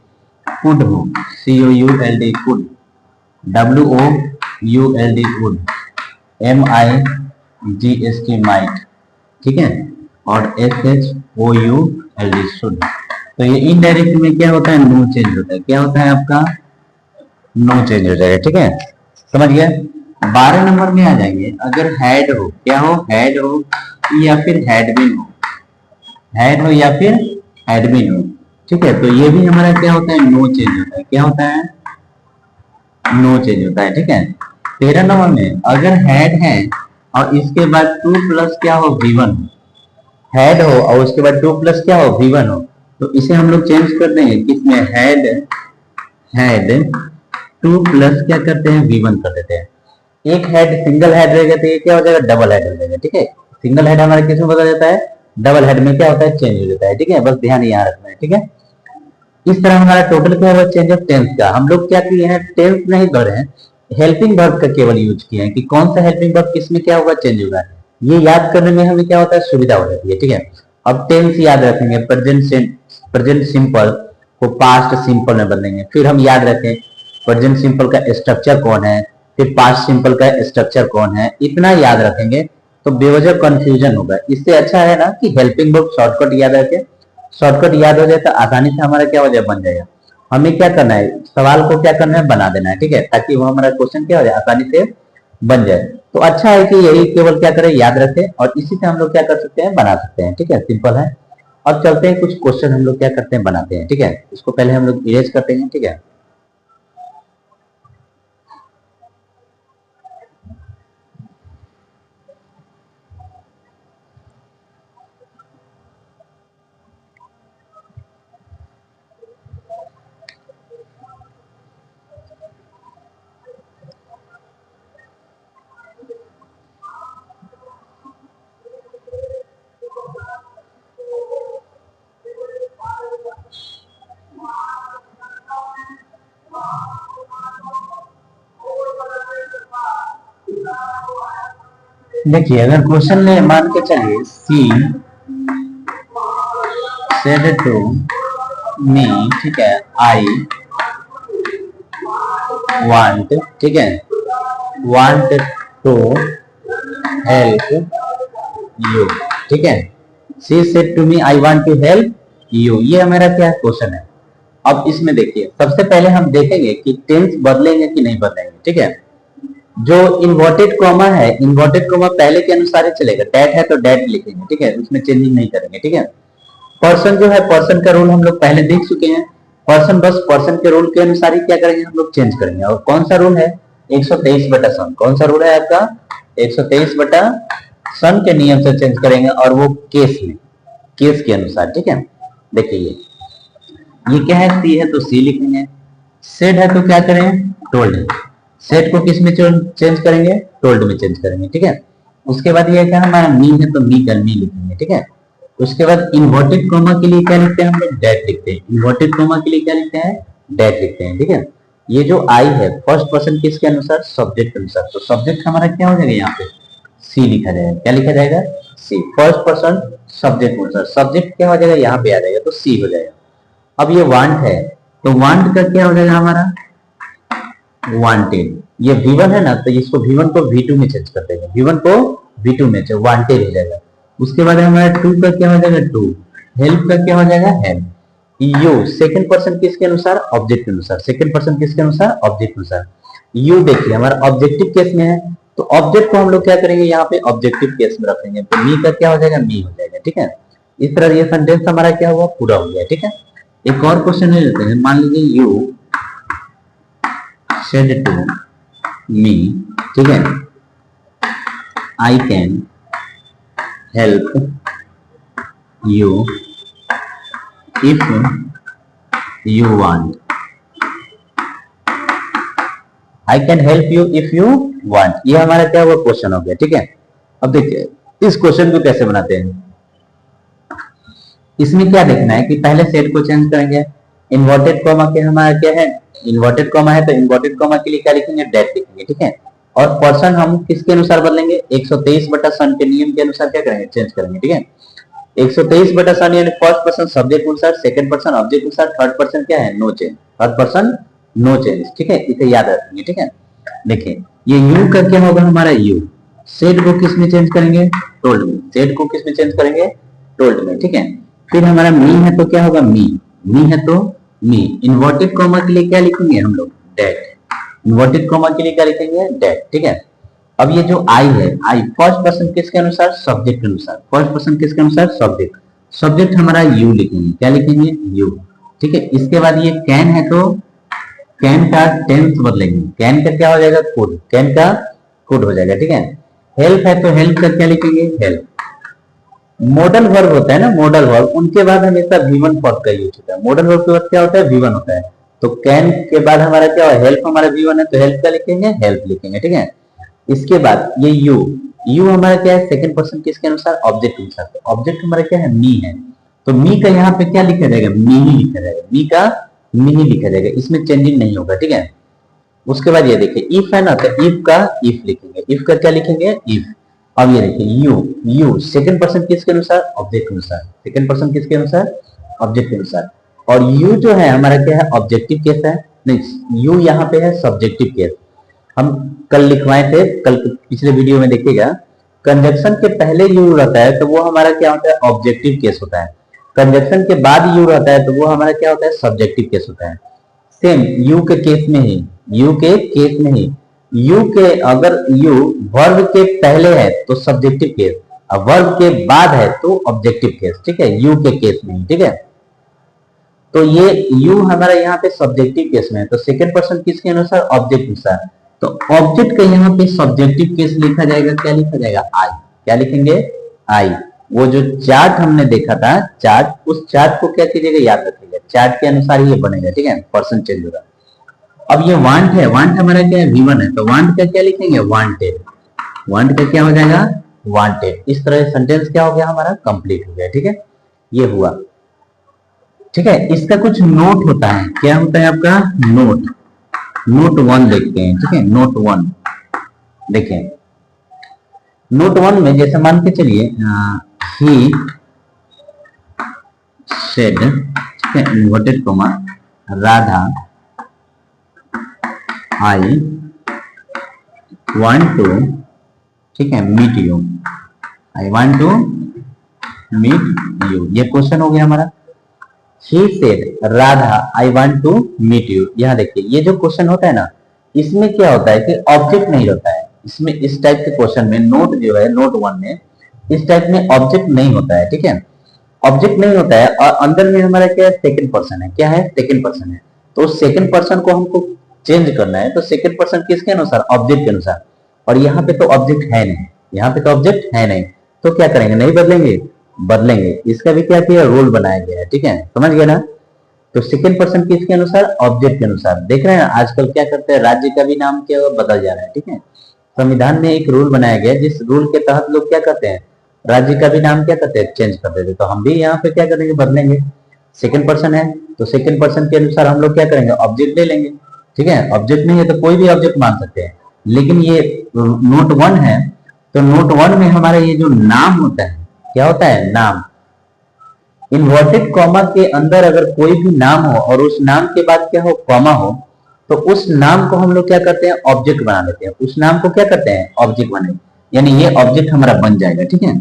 कुड हो, COULD could, WOULD would, MIGST might. ठीक है, और SHOULD शुड। तो ये इनडायरेक्ट में क्या होता है, नो चेंज होता है, क्या होता है आपका, नो चेंज हो जाएगा। ठीक है, समझ गया। 12 नंबर में आ जाएंगे, अगर हैड हो, क्या हो, हैड हो या फिर हैडबिन हो, हैड हो या फिर हैडबिन हो। ठीक है, तो ये भी हमारा क्या होता है, नो चेंज होता है, क्या होता है, नो चेंज होता है। ठीक है, 13 नंबर में अगर हैड है और इसके बाद 2 प्लस क्या हो, V1 हो, हैड हो और उसके बाद 2 प्लस क्या हो, V1 हो, तो इसे हम लोग चेंज कर देंगे किसमें, हैड 2 प्लस क्या करते हैं, V1 कर देते हैं। एक हेड सिंगल हेड रहेगा तो ये क्या हो जाएगा, डबल हेड हो जाएगा। ठीक है, सिंगल हेड हमारे किस में बदल जाता है, डबल हेड में क्या होता है, चेंज हो जाता है। ठीक है, बस ध्यान यहाँ रखना है। ठीक है, इस तरह हमारा टोटल क्या हुआ, चेंज ऑफ टेंस का। हम लोग क्या किए हैं, टेंस नहीं कर रहे हैं, हेल्पिंग वर्ब का केवल यूज किए हैं कि कौन सा हेल्पिंग वर्ब किस में क्या होगा, चेंज होगा। ये याद करने में हमें क्या होता है, सुविधा हो जाती है। ठीक है, अब टेंस याद रखेंगे, प्रेजेंट सिंपल को पास्ट सिंपल में बदलेंगे, फिर हम याद रखें प्रेजेंट सिंपल का स्ट्रक्चर कौन है, फिर पास्ट सिंपल का स्ट्रक्चर कौन है, इतना याद रखेंगे तो बेवजह कंफ्यूजन होगा। इससे अच्छा है ना कि हेल्पिंग वर्ब शॉर्टकट याद रखे, शॉर्टकट याद हो जाए तो आसानी से हमारा क्या हो जाए, बन जाएगा। हमें क्या करना है, सवाल को क्या करना है, बना देना है, ठीक है, ताकि वो हमारा क्वेश्चन क्या हो जाए, आसानी से बन जाए। तो अच्छा है कि यही केवल क्या करें, याद रखें, और इसी से हम लोग क्या कर सकते हैं, बना सकते हैं, ठीक है, सिंपल है। अब चलते हैं, कुछ क्वेश्चन हम लोग क्या करते हैं, बनाते हैं, ठीक है। इसको पहले हम लोग इरेज करते हैं, ठीक है। देखिए, अगर क्वेश्चन में मान के चलिए, सी सेड टू मी, ठीक है, आई वांट, ठीक है, वांट टू हेल्प यू, ठीक है। She said to me I want to help you, ये हमारा क्या क्वेश्चन है। अब इसमें देखिए, सबसे पहले हम देखेंगे कि टेंस बदलेंगे कि नहीं बदलेंगे, ठीक है। जो इन्वर्टेड कॉमा है, इन्वर्टेड कॉमा पहले के अनुसार ही चलेगा, डेट है तो डेट लिखेंगे, ठीक है, उसमें चेंजिंग नहीं करेंगे, ठीक है। पर्सन जो है, पर्सन का रूल हम लोग पहले देख चुके हैं। पर्सन बस पर्सन के रूल के अनुसार ही क्या करेंगे, हम लोग चेंज करेंगे। और कौन सा रूल है, 123 बटा सन, कौन सा रूल है आपका, 123 बटा सन के नियम से चेंज करेंगे, और वो केस में, केस के अनुसार, ठीक है। देखिए ये क्या है, सी है तो सी लिखेंगे, सेड है तो क्या करें, टोल्ड है। सेड को किस में चेंज करेंगे, टोल्ड में चेंज करेंगे, ठीक है। उसके बाद ये क्या हमारा मी है तो मी का मी लिखेंगे, ठीक है। उसके बाद इन्वर्टेड कोमा के लिए क्या लिखते हैं हम लोग, डेट लिखते हैं। इन्वर्टेड कोमा के लिए क्या लिखते हैं, डेट लिखते हैं, ठीक है। ये जो आई है, फर्स्ट पर्सन किसके अनुसार, सब्जेक्ट के अनुसार, तो सब्जेक्ट हमारा क्या हो जाएगा, यहाँ पे सी लिखा जाएगा, क्या लिखा जाएगा, सी, फर्स्ट पर्सन सब्जेक्ट के अनुसार, सब्जेक्ट क्या हो जाएगा, यहाँ पे आ जाएगा तो सी हो जाएगा। अब ये वांट है तो वांट का क्या हो जाएगा हमारा, वांटेड। ये V1 है ना, तो इसको V1 को V2 में चेंज कर देंगे, V1 को V2 में वांटेड हो जाएगा। उसके बाद हमारा टू का क्या हो जाएगा, टू, हेल्प का क्या हो जाएगा, हेल्प। यू सेकंड पर्सन किसके अनुसार, ऑब्जेक्ट के अनुसार, सेकंड पर्सन किसके अनुसार, ऑब्जेक्ट के अनुसार। यू देखिए हमारा ऑब्जेक्टिव केस में है, तो ऑब्जेक्ट को हम लोग क्या करेंगे, यहाँ पे ऑब्जेक्टिव केस में रखेंगे, तो मी का क्या हो जाएगा, मी हो जाएगा, ठीक है। इस तरह ये सेंटेंस हमारा क्या हुआ, पूरा हो गया, ठीक है। एक और क्वेश्चन ले लेते हैं, मान लीजिए यू सेड टू मी, ठीक है, I can help you if you want, I can help you if you want, ये हमारा क्या हुआ, क्वेश्चन हो गया, ठीक है। अब देखिए इस क्वेश्चन को कैसे बनाते हैं। इसमें क्या देखना है कि पहले सेट को चेंज करेंगे, इन्वर्टेड कॉमा के हमारा क्या है, इन्वर्टेड कॉमा है तो इन्वर्टेड कॉमा के लिए क्या लिखेंगे, डेट लिखेंगे, ठीक है। और पर्सन हम किसके अनुसार बदलेंगे, 123 बटा सन के नियम के अनुसार क्या करेंगे, चेंज करेंगे, ठीक है। 123 बटा सन यानी फर्स्ट पर्सन सब्जेक्ट अनुसार, सेकंड पर्सन ऑब्जेक्ट अनुसार, थर्ड पर्सन क्या है, no change, third person no change, ठीक है, इसे याद रखेंगे, ठीक है। देखिए ये यू का क्या होगा हमारा, यू, सेड को किस में चेंज करेंगे, टोल्ड में, सेड को किस में चेंज करेंगे, टोल्ड में, ठीक है। फिर हमारा मी है तो क्या होगा, मी, मी है तो मी, इन्वर्टेड कॉमा के लिए क्या लिखेंगे हम लोग, डेट, इन्वर्टेड कॉमा के लिए क्या लिखेंगे, डेट, ठीक है। अब ये जो आई है, आई फर्स्ट पर्सन किसके अनुसार, सब्जेक्ट के अनुसार, फर्स्ट पर्सन किसके अनुसार, सब्जेक्ट, सब्जेक्ट हमारा यू लिखेंगे, क्या लिखेंगे, यू, ठीक है। इसके बाद ये कैन है तो कैन का टेंस बदलेंगे, कैन का क्या हो जाएगा, कुड, कैन का कुड हो जाएगा, ठीक है। हेल्प है तो हेल्प का क्या लिखेंगे, हेल्प। मॉडल वर्ब होता है ना, मॉडल वर्ब, उनके बाद हमेशा V1 फॉर्म का यूज होता है, मॉडल वर्ब के बाद क्या होता है, V1 होता है। तो कैन के बाद हमारा क्या है, हेल्प हमारा V1 है तो हेल्प का लिखेंगे, हेल्प लिखेंगे, ठीक है। इसके बाद ये यू, यू हमारा क्या है, सेकंड पर्सन किसके अनुसार, ऑब्जेक्ट के अनुसार, तो ऑब्जेक्ट हमारा क्या है, मी है, तो मी का यहाँ पे क्या लिखा जाएगा, मी ही लिखा जाएगा, मी का मी ही लिखा जाएगा, इसमें चेंजिंग नहीं होगा, ठीक है। उसके बाद ये देखिए इफ है ना, तो इफ का इफ लिखेंगे, इफ का क्या लिखेंगे, इफ। अब ये देखिए यू, यू सेकंड पर्सन किसके अनुसार, ऑब्जेक्ट के अनुसार, सेकंड पर्सन किसके अनुसार, ऑब्जेक्ट के अनुसार। और यू जो है हमारा क्या है, ऑब्जेक्टिव केस है, नहीं यू यहाँ पे है सब्जेक्टिव केस। हम कल लिखवाए थे, कल पिछले वीडियो में देखिएगा, कंजक्शन के पहले यू रहता है तो वो हमारा क्या होता है, ऑब्जेक्टिव केस होता है। कंजक्शन के बाद यू रहता है तो वो हमारा क्या होता है, सब्जेक्टिव केस होता है। सेम यू के केस में ही, यू के केस में ही, यू के अगर यू वर्ब के पहले है तो सब्जेक्टिव केस, और वर्ब के बाद है तो ऑब्जेक्टिव केस, ठीक है, यू के केस में ही, ठीक है। तो ये यू हमारा यहाँ पे सब्जेक्टिव केस में है, तो सेकंड पर्सन किसके अनुसार, ऑब्जेक्ट अनुसार। तो ऑब्जेक्ट का यहाँ पे सब्जेक्टिव केस लिखा जाएगा, क्या लिखा जाएगा, आई। क्या लिखेंगे, आई। वो जो चार्ट हमने देखा था, चार्ट, उस चार्ट को क्या कीजिएगा, याद रखिएगा, चार्ट के अनुसार ही ये बनेगा, ठीक है, पर्सन चेंज होगा। अब ये वांट है, वांट हमारा क्या है, V1 है, तो वांट का क्या लिखेंगे, वांटेड। वांट का क्या हो जाएगा, वांटेड। इस तरह सेंटेंस क्या हो गया हमारा, कंप्लीट हो गया, ठीक है, ये हुआ। ठीक है, इसका कुछ नोट होता है, क्या होता है आपका नोट, नोट 1 देखते हैं, ठीक है, नोट 1 देखें। नोट 1 में जैसे मान के चलिए ही सेड, ठीक है, inverted comma, Radha I want to, ठीक है, meet you, I want to meet you, ये क्वेश्चन हो गया हमारा। He said, Radha I want to meet you. यहाँ देखिए ये जो क्वेश्चन होता है ना, इसमें क्या होता है कि ऑब्जेक्ट नहीं होता है इसमें, इस टाइप के क्वेश्चन में, नोट जो है नोट 1 में इस टाइप में ऑब्जेक्ट नहीं होता है, ठीक है, ऑब्जेक्ट नहीं होता है, और अंदर में हमारा क्या है, सेकंड पर्सन है, क्या है, सेकंड पर्सन है। तो सेकंड पर्सन को हमको चेंज करना है, तो सेकंड पर्सन किसके अनुसार, ऑब्जेक्ट के अनुसार, और यहाँ पे तो ऑब्जेक्ट है नहीं, यहाँ पे तो ऑब्जेक्ट है नहीं, तो क्या करेंगे, नहीं बदलेंगे, बदलेंगे। इसका भी क्या किया, रोल बनाया गया है, ठीक है, समझ गए ना। तो सेकंड पर्सन किसके अनुसार, ऑब्जेक्ट के अनुसार। देख रहे हैं आजकल क्या करते हैं, राज्य का भी नाम क्या बदल जा रहा है, ठीक है। संविधान में एक रूल बनाया गया है, जिस रूल के तहत लोग क्या करते हैं, राज्य का भी नाम क्या करते हैं, चेंज कर देते हैं। तो हम भी यहाँ पे क्या करेंगे, बदलेंगे। सेकंड पर्सन है तो सेकंड पर्सन के अनुसार हम लोग क्या करेंगे, ऑब्जेक्ट ले लेंगे, ठीक है। ऑब्जेक्ट नहीं है तो कोई भी ऑब्जेक्ट मान सकते हैं, लेकिन ये नोट 1 है, तो नोट 1 में हमारा ये जो नाम होता है, क्या होता है, नाम। इन्वर्टेड कॉमा के अंदर अगर कोई भी नाम हो और उस नाम के बाद क्या हो, कॉमा हो, तो उस नाम को हम लोग क्या करते हैं, ऑब्जेक्ट बना लेते हैं, उस नाम को क्या करते हैं, ऑब्जेक्ट बने, यानी ये ऑब्जेक्ट हमारा बन जाएगा, ठीक है।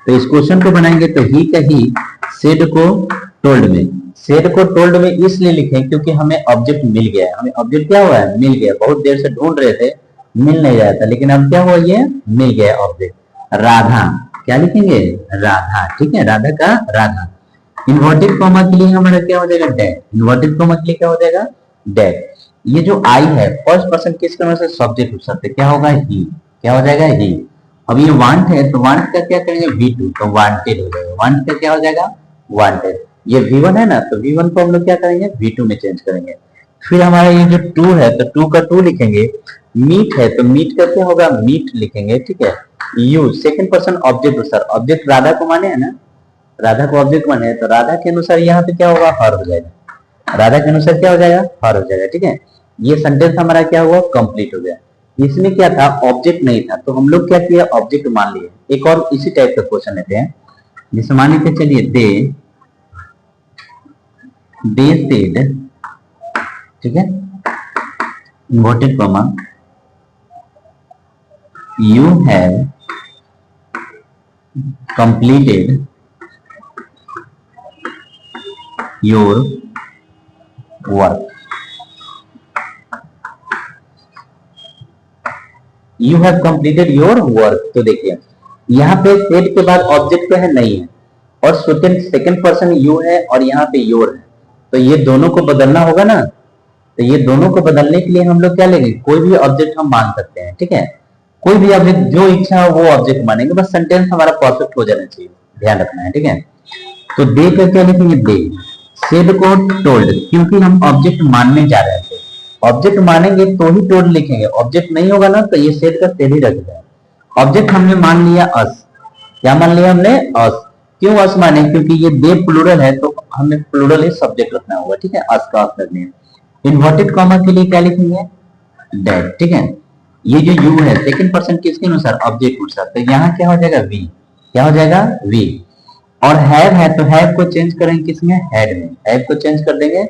तो इस क्वेश्चन को बनाएंगे तो ही का ही, सेड को टोल्ड में, सेड को टोल्ड में इसलिए लिखें क्योंकि हमें ऑब्जेक्ट मिल गया है, हमें ऑब्जेक्ट क्या हुआ है, मिल गया। बहुत देर से ढूंढ रहे थे, मिल नहीं रहा था, लेकिन अब क्या हुआ, ये मिल गया ऑब्जेक्ट। राधा, क्या लिखेंगे, राधा, ठीक है, राधा का राधा। इन्वर्टेड कॉमा के लिए हमारा क्या हो जाएगा, डेट। इन्वर्टेड कॉमा के लिए क्या हो जाएगा, डेट। ये जो आई है, फर्स्ट पर्सन किसके अनुसार, सब्जेक्ट हो सकते, क्या होगा, ही, क्या हो जाएगा, ही। अब ये वांट है तो वांट का क्या करेंगे, V2, तो वांटेड हो जाएगा, वांट का क्या हो जाएगा, वांटेड। ये V1 है ना, तो V1 को हम लोग क्या करेंगे, V2 में चेंज करेंगे। फिर हमारा ये जो 2 है तो 2 का 2 लिखेंगे। मीट है तो मीट का क्या होगा, मीट लिखेंगे, ठीक है। यू सेकंड पर्सन ऑब्जेक्ट अनुसार, ऑब्जेक्ट राधा को माने है ना, राधा को ऑब्जेक्ट माने, तो राधा के अनुसार यहाँ पे क्या होगा, हर हो जाएगा, राधा के अनुसार क्या हो जाएगा, हर हो जाएगा, ठीक है। ये सेंटेंस हमारा क्या हुआ, कंप्लीट हो गया। इसमें क्या था, ऑब्जेक्ट नहीं था, तो हम लोग क्या किया, ऑब्जेक्ट मान लिए। एक और इसी टाइप का क्वेश्चन लेते हैं, जैसे मान लीजिए, चलिए दे सेड, ठीक है, inverted comma, you have completed your work, you have completed your work। तो देखिए यहाँ पे सेड के बाद ऑब्जेक्ट तो है नहीं है, और सेकंड पर्सन यू है और यहाँ पे योर है, तो ये दोनों को बदलना होगा ना। तो ये दोनों को बदलने के लिए हम लोग क्या लेंगे, कोई भी ऑब्जेक्ट हम मान सकते हैं, ठीक है, कोई भी ऑब्जेक्ट, जो इच्छा हो वो ऑब्जेक्ट मानेंगे, बस सेंटेंस हमारा परफेक्ट हो जाना चाहिए, ध्यान रखना है, ठीक है। तो दे का क्या लिखेंगे, दे। सेड को टोल्ड, क्योंकि हम ऑब्जेक्ट मानने जा रहे थे, ऑब्जेक्ट मानेंगे तो ही टोल्ड लिखेंगे, ऑब्जेक्ट नहीं होगा ना तो ये सेड का सेड ही रखेगा। ऑब्जेक्ट हमने मान लिया अस, क्या मान लिया हमने, अस। क्यों अस माने, क्योंकि ये दे प्लूरल है तो हमें प्लूरल ही सब्जेक्ट रखना होगा, ठीक है, अस का अस रखने। इन्वर्टेड कॉमा के लिए क्या लिखेंगे, डेट, ठीक है। ये जो यू है सेकंड पर्सन किसके अनुसार, ऑब्जेक्ट अनुसार, तो यहाँ क्या हो जाएगा, वी, क्या हो जाएगा, वी। और हैव है तो हैव को चेंज करेंगे किसमें, हेड में, हैव को चेंज कर देंगे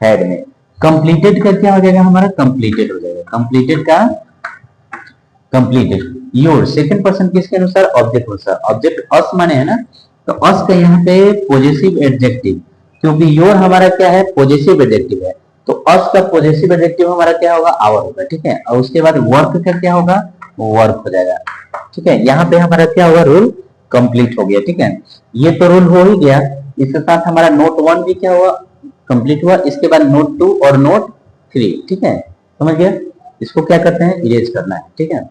हेड में। कंप्लीटेड का क्या हो जाएगा हमारा, कंप्लीटेड हो जाएगा, कंप्लीटेड का कंप्लीटेड। योर सेकंड पर्सन किसके अनुसार, ऑब्जेक्ट अनुसार। ऑब्जेक्ट अस माने है ना, तो अस का यहाँ पे पॉजिटिव एडजेक्टिव, क्योंकि योर हमारा क्या है, पॉजिटिव एडजेक्टिव है, तो अस का पॉजिटिव एडजेक्टिव हमारा क्या होगा, आवर होगा, ठीक है। और उसके बाद वर्क का क्या होगा, वर्क हो जाएगा, ठीक है। यहाँ पे हमारा क्या होगा, रूल कंप्लीट हो गया, ठीक है। ये तो रूल हो ही गया, इसके साथ हमारा नोट 1 भी क्या हुआ, कंप्लीट हुआ। इसके बाद नोट 2 और नोट 3, ठीक है, समझ गया। इसको क्या करते हैं, इरेज करना है, ठीक है।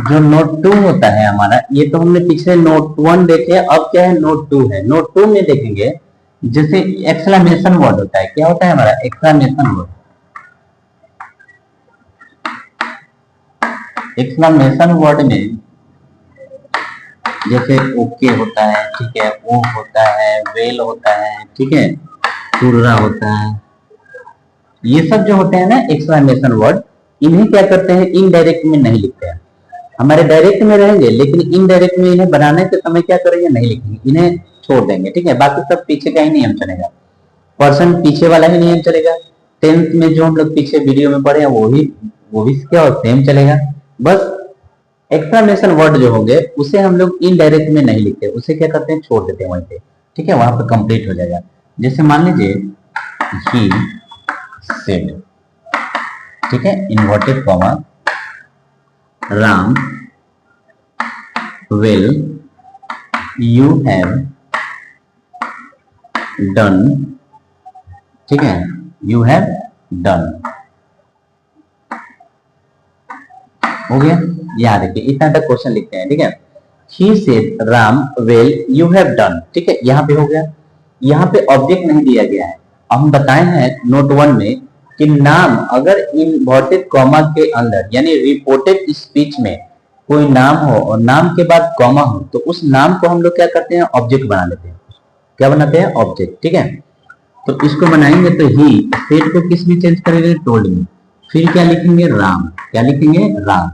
जो नोट 2 होता है हमारा, ये तो हमने पिछले नोट 1 देखे, अब क्या है, नोट 2 है। नोट 2 में देखेंगे जैसे एक्सक्लेमेशन वर्ड होता है, क्या होता है हमारा, एक्सक्लेमेशन वर्ड। एक्सक्लेमेशन वर्ड में जैसे ओके होता है, ठीक है, ओ होता है, वेल होता है, ठीक है, तुर्रा होता है, ये सब जो होते हैं ना एक्सक्लेमेशन वर्ड, इन्हें क्या करते हैं, इनडायरेक्ट में नहीं लिखते हैं। हमारे डायरेक्ट में रहेंगे, लेकिन इनडायरेक्ट में इन्हें बनाने के समय क्या करेंगे, नहीं लिखेंगे, इन्हें छोड़ देंगे, ठीक है। बाकी सब पीछे का ही नियम चलेगा, पर्सन पीछे वाला ही नियम चलेगा। टेंथ में जो हम लोग पीछे वीडियो में पढ़े हैं वो भी क्या और सेम चलेगा। बस एक्सक्लेमेशन वर्ड जो होंगे उसे हम लोग इनडायरेक्ट में नहीं लिखते, उसे क्या करते हैं, छोड़ देते हैं वहीं पे, ठीक है, वहां पे कंप्लीट हो जाएगा। जैसे मान लीजिए ही सेड, ठीक है, inverted comma, Ram will you have done, ठीक है, you have done, हो गया। याद रखिए, इतना तक क्वेश्चन लिखते हैं, ठीक है। he said Ram will you have done, ठीक है, यहाँ पे हो गया। यहाँ पे ऑब्जेक्ट नहीं दिया गया है। अब हम बताए हैं नोट 1 में कि नाम अगर इन्वर्टेड कॉमा के अंदर यानी रिपोर्टेड स्पीच में कोई नाम हो और नाम के बाद कॉमा हो, तो उस नाम को हम लोग क्या करते हैं, ऑब्जेक्ट बना लेते हैं। क्या बनाते हैं, ऑब्जेक्ट, ठीक है। तो इसको बनाएंगे तो ही सेड को किस में चेंज करेंगे, टोल्ड में, फिर क्या लिखेंगे, राम, क्या लिखेंगे, राम।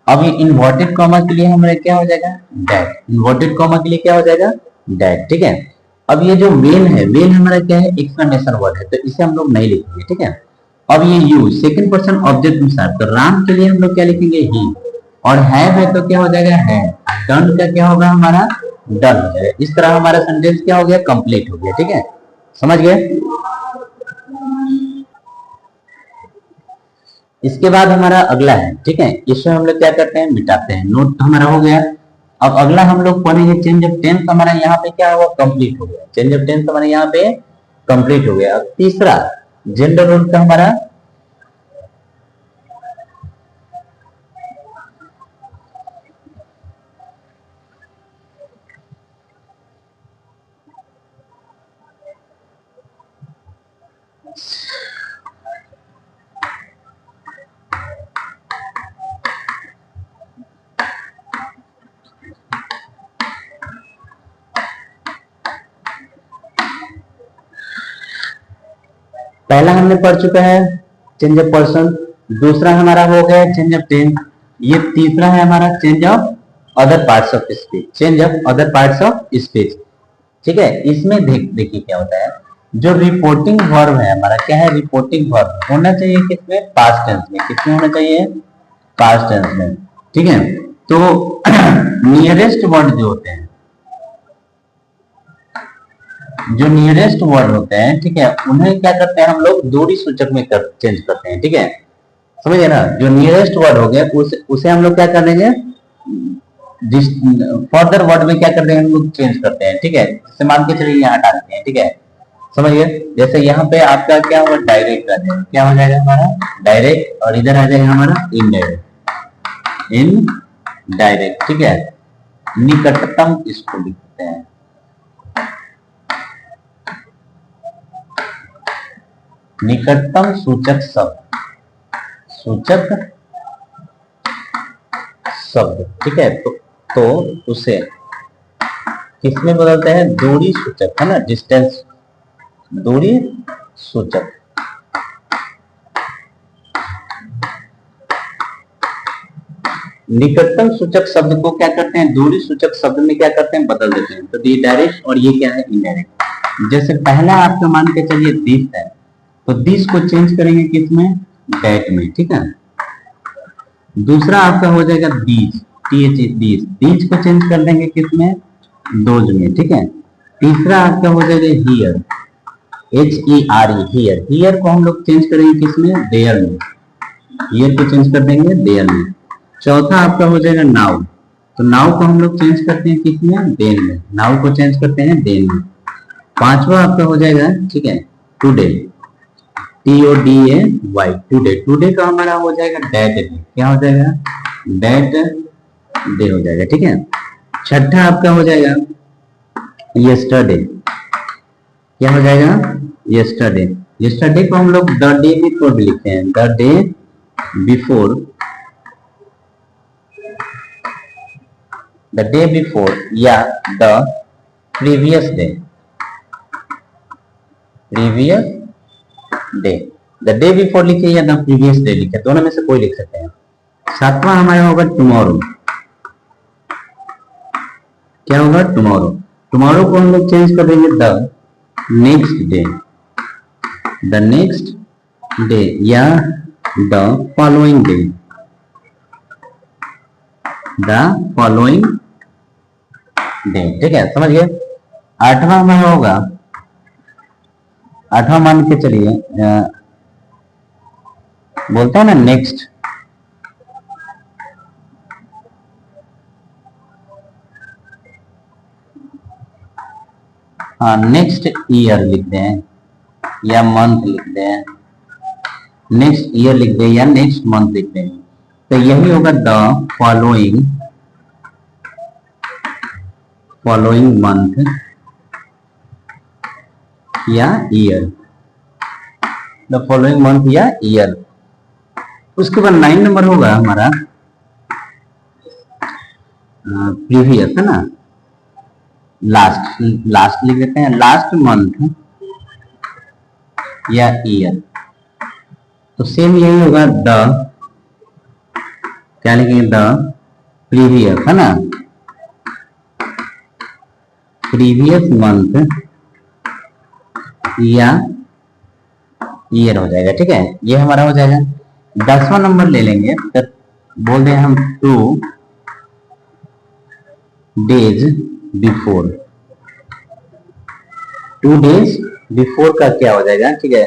अब ये इन्वर्टेड कॉमा के लिए हमारे क्या हो जाएगा, डैट, इन्वर्टेड कॉमा के लिए क्या हो जाएगा, डैट, ठीक है। अब ये जो वेन है, वेन हमारा क्या है, एक्सक्लेमेशन वर्ड है, तो इसे हम लोग नहीं लिखेंगे, ठीक है। अब ये यू सेकंड पर्सन ऑब्जेक्ट अनुसार, तो राम के लिए हम लोग क्या लिखेंगे, ही, और है तो क्या हो जाएगा, है। डन का क्या होगा हमारा, डन हो जाएगा। इस तरह हमारा सेंटेंस क्या हो गया, कंप्लीट हो गया, ठीक है, समझ गए। इसके बाद हमारा अगला है, ठीक है, इसमें हम लोग क्या करते हैं, मिटाते हैं। नोट तो हमारा हो गया। अब अगला हम लोग पढ़ेंगे चेंज ऑफ टेंस, हमारा यहाँ पे क्या हुआ, कंप्लीट हो गया। चेंज ऑफ टेंस हमारे यहाँ पे कंप्लीट हो गया। अब तीसरा जेंडर रोल का हमारा पहला हमने पढ़ चुका है चेंज ऑफ पर्सन, दूसरा हमारा हो गया चेंज ऑफ टेंस, ये तीसरा है हमारा change of other parts of speech, change of other parts of speech, ठीक है। इसमें देखिए क्या होता है, जो रिपोर्टिंग वर्ब है हमारा क्या है, रिपोर्टिंग वर्ब होना चाहिए किसमें, पास्ट टेंस में, किसमें होना चाहिए, पास्ट टेंस में, ठीक है। तो नियरेस्ट वर्ड जो होते हैं, जो नियरेस्ट वर्ड होते हैं, ठीक है, उन्हें क्या करते हैं हम लोग दूरी सूचक में चेंज करते हैं, ठीक है, समझिए ना। जो नियरेस्ट वर्ड हो गया उसे हम लोग क्या कर देंगे, फर्दर वर्ड में क्या करते हैं हम लोग चेंज करते हैं, ठीक है। जैसे मान के चलिए यहाँ हटा देते हैं, ठीक है, समझिए। जैसे यहाँ पे आपका क्या होगा, डायरेक्ट आ जाएगा, क्या हो जाएगा हमारा डायरेक्ट, और इधर आ जाएगा हमारा इनडायरेक्ट। इन डायरेक्ट, ठीक है। निकटतम इसको लिखते हैं, निकटतम सूचक शब्द, सूचक शब्द, ठीक है। तो उसे किसमें बदलते हैं, दूरी सूचक, है ना, डिस्टेंस, दूरी सूचक। निकटतम सूचक शब्द को क्या करते हैं, दूरी सूचक शब्द में क्या करते हैं, बदल देते हैं। तो ये डायरेक्ट और ये क्या है, इनडायरेक्ट। जैसे पहला आपका मान के चलिए दिस है, तो दिस को चेंज करेंगे किसमें, दैट में, ठीक है। दूसरा आपका हो जाएगा these, T H these, these को चेंज कर देंगे किसमें, दोज में, ठीक है। तीसरा आपका हो जाएगा here, H E R E, here, here को हम लोग चेंज करेंगे किसमें, देयर में, हियर को चेंज कर देंगे देयर में। चौथा आपका हो जाएगा नाउ, तो नाउ को हम लोग चेंज करते हैं किसमें, देन में, नाउ को चेंज करते हैं देन में। पांचवा आपका हो जाएगा, ठीक है, today, T O D A Y, today, today का हमारा हो जाएगा डेड डे, क्या हो जाएगा, डेड डे हो जाएगा, ठीक है। छठा आपका हो जाएगा यस्टरडे, क्या हो जाएगा, यस्टरडे, यस्टरडे को हम लोग द डे बिफोर भी लिखते हैं, the day before, the day before, या the previous day, previous day, the day before लिखे या द प्रीवियस डे लिखे, दोनों में से कोई लिख सकते हैं। सातवां हमारा होगा टुमारो, क्या होगा, टुमारो, टुमारो को हम लोग चेंज कर देंगे the next day, the next day, या the following day, the following day, ठीक है, समझ गए। आठवां हमारा होगा, आठवां मान के चलिए, बोलते हैं ना नेक्स्ट, हाँ नेक्स्ट ईयर लिखते हैं या मंथ लिखते हैं, नेक्स्ट ईयर लिख दें या नेक्स्ट मंथ लिख दें, तो यही होगा द फॉलोइंग, फॉलोइंग मंथ या ईयर, द फॉलोइंग मंथ या ईयर। उसके बाद 9 नंबर होगा हमारा प्रीवियस, है ना, लास्ट, लास्ट लिख देते हैं, लास्ट मंथ या ईयर। तो सेम यही होगा द, क्या लिखेंगे, द प्रीवियस, है ना, प्रीवियस मंथ या ईयर हो जाएगा, ठीक है, ये हमारा हो जाएगा। 10वां नंबर ले लेंगे, तो बोल दें हम 2 डेज बिफोर, 2 डेज बिफोर का क्या हो जाएगा, ठीक है,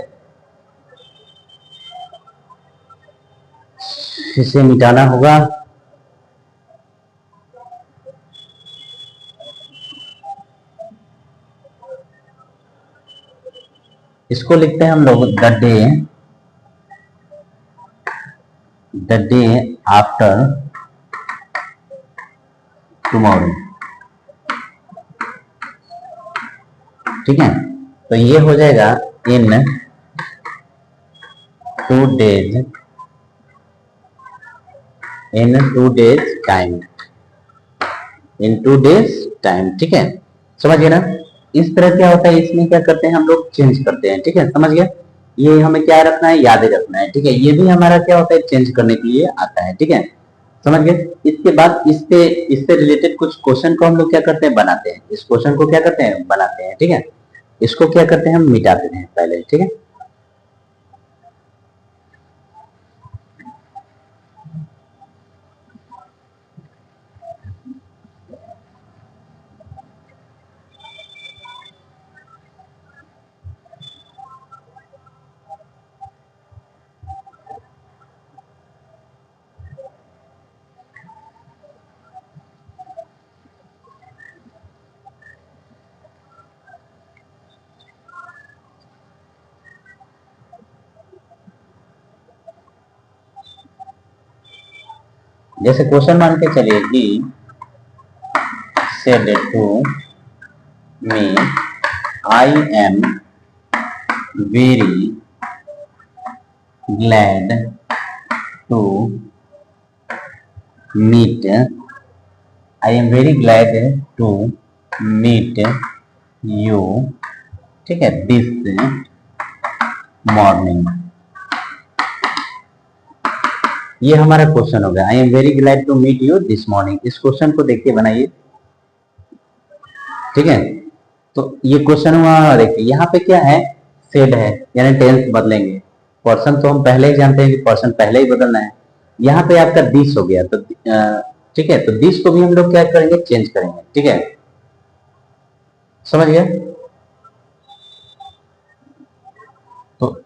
इसे मिटाना होगा, इसको लिखते हैं हम लोग द डे आफ्टर टुमारो, ठीक है। तो ये हो जाएगा इन 2 डेज, इन 2 डेज टाइम, इन 2 डेज टाइम, ठीक है, समझिए ना। इस तरह क्या होता है, इसमें क्या करते हैं हम लोग, चेंज करते हैं, ठीक है, समझ गए। ये हमें क्या रखना है, याद रखना है, ठीक है। ये भी हमारा क्या होता है, चेंज करने के लिए आता है, ठीक है, समझ गए। इसके बाद इससे रिलेटेड कुछ क्वेश्चन को हम लोग क्या करते हैं, बनाते हैं, इस क्वेश्चन को क्या करते हैं, बनाते हैं, ठीक है। इसको क्या करते हैं, हम मिटाते हैं पहले, ठीक है। जैसे क्वेश्चन मान के चलिए, he said to me I am very glad to meet, I am very glad to meet you, ठीक है, दिस मॉर्निंग। ये हमारा क्वेश्चन हो गया, I am very glad to meet you this morning. इस क्वेश्चन को देख के बनाइए, ठीक है। तो ये क्वेश्चन हुआ, देखिए यहाँ पे क्या है, सेड है, यानी टेंस बदलेंगे। पर्सन तो हम पहले ही जानते हैं कि पर्सन पहले ही बदलना है। यहाँ पे आपका दिस हो गया, तो ठीक है, तो दिस को भी हम लोग क्या करेंगे, चेंज करेंगे, ठीक है, समझ गया। तो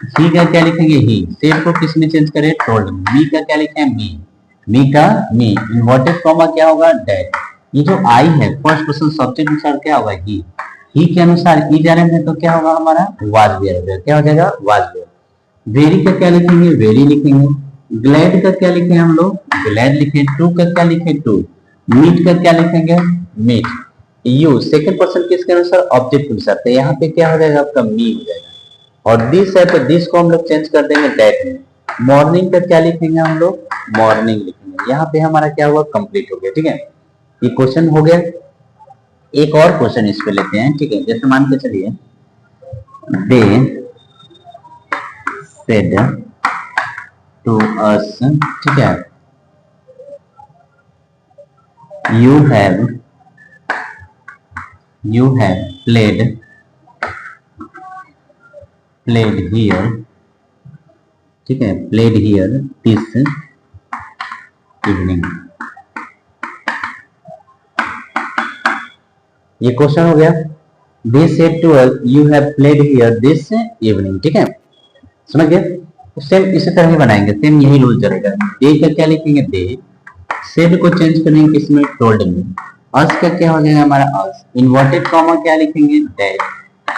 ही का क्या लिखेंगे, ही, सेड को किस में चेंज करें, टोल्ड। मी का क्या लिखे, मी, मी का मी, इन्वर्टेड कॉमा क्या होगा, डेट। ये जो आई है फर्स्ट पर्सन सब्जेक्ट अनुसार क्या होगा, ही के अनुसार ई जा रहे हैं तो क्या होगा हमारा, वाज वेयर, क्या हो जाएगा, वाज वेयर। वेरी का क्या लिखेंगे, वेरी लिखेंगे। ग्लैड का क्या लिखे हम लोग, ग्लैड लिखे। टू का क्या लिखे, टू। मीट का क्या लिखेंगे, मीट। यू सेकंड पर्सन किसके अनुसार, ऑब्जेक्ट के अनुसार, तो यहाँ पे क्या हो जाएगा आपका, मी हो जाएगा। और दिस है तो दिस को हम लोग चेंज कर देंगे दैट में। मॉर्निंग का क्या लिखेंगे हम लोग, मॉर्निंग लिखेंगे। यहाँ पे हमारा क्या हुआ, कंप्लीट हो गया, ठीक है, ये क्वेश्चन हो गया। एक और क्वेश्चन इस पे लेते हैं, ठीक है। जैसे मान के चलिए, दे सेड टू अस, ठीक है, यू हैव प्लेड हियर, ठीक है, प्लेड हियर दिस इवनिंग। ये क्वेश्चन हो गया। They said to us you have played here this evening, ठीक है, समझ गए। सेम इसी तरह ही बनाएंगे, सेम यही रूल चलेगा। दे का क्या लिखेंगे, दे। सेड को चेंज करेंगे किसमें, टोल्ड में। अस का क्या हो जाएगा हमारा, अस। इन्वर्टेड कॉमा क्या लिखेंगे, दैट।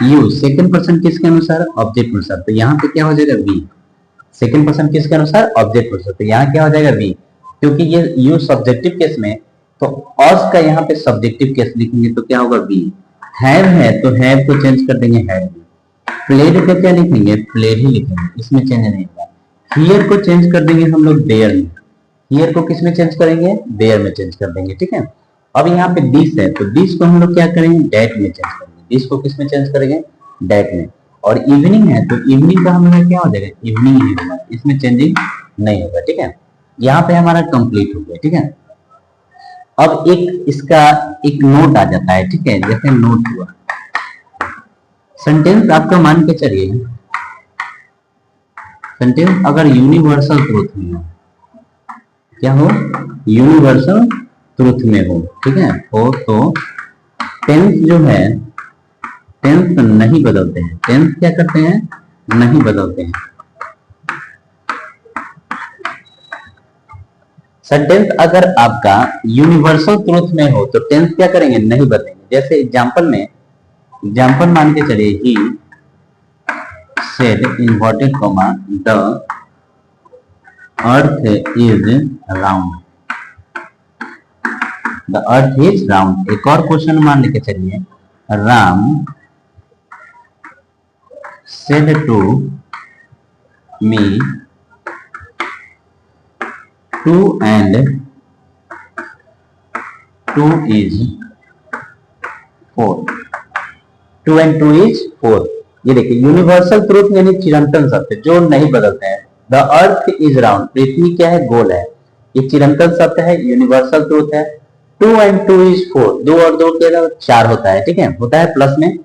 यू सेकंड पर्सन किसके अनुसार, ऑब्जेक्ट के अनुसार, तो यहाँ पे क्या हो जाएगा, वी। सेकंड पर्सन किसके अनुसार, ऑब्जेक्ट के अनुसार, तो यहाँ क्या हो जाएगा, वी। क्योंकि ये यू सब्जेक्टिव केस में, तो अस का यहाँ पे सब्जेक्टिव केस लिखेंगे तो क्या होगा, वी। हैव है तो हैव को चेंज कर देंगे, हैव। प्लेड का क्या लिखेंगे, प्लेड ही लिखेंगे, इसमें चेंज नहीं होगा। हियर को चेंज कर देंगे हम लोग देयर में। हियर को किस में चेंज करेंगे, देयर में चेंज कर देंगे, ठीक है। अब यहाँ पे दिस है तो दिस को हम लोग क्या करेंगे, डेट में चेंज करेंगे। दिस को किस में चेंज करेंगे, डेट में। और इवनिंग है तो इवनिंग का हमारा क्या हो जाएगा, इवनिंग ही होगा, इसमें चेंजिंग नहीं होगा, ठीक है। यहाँ पे हमारा कंप्लीट हो गया, ठीक है। अब एक इसका एक नोट आ जाता है, ठीक है, जैसे नोट हुआ। सेंटेंस आपका मान के चलिए, सेंटेंस अगर यूनिवर्सल ट्रूथ में हो, क्या हो, यूनिवर्सल ट्रूथ में हो, ठीक है, हो तो टेंस जो है, टेंस नहीं बदलते हैं। टेंस क्या करते हैं, नहीं बदलते हैं। सेंटेंस अगर आपका यूनिवर्सल ट्रूथ में हो तो टेंस क्या करेंगे, नहीं बदलेंगे। जैसे एग्जांपल में, एग्जांपल मान के चलिए, he said inverted comma the earth is round, the earth is round. एक और क्वेश्चन मान लेके चलिए, Ram said to me 2 and 2 is 4, 2 and 2 is 4। ये देखिए यूनिवर्सल ट्रूथ यानी चिरंतन शब्द जो नहीं बदलते हैं। द अर्थ इज राउंड, पृथ्वी क्या है, गोल है, ये चिरंतन शब्द है, यूनिवर्सल ट्रूथ है। 2 and 2 is 4, 2 और 2 के 4 होता है, ठीक है, होता है प्लस में,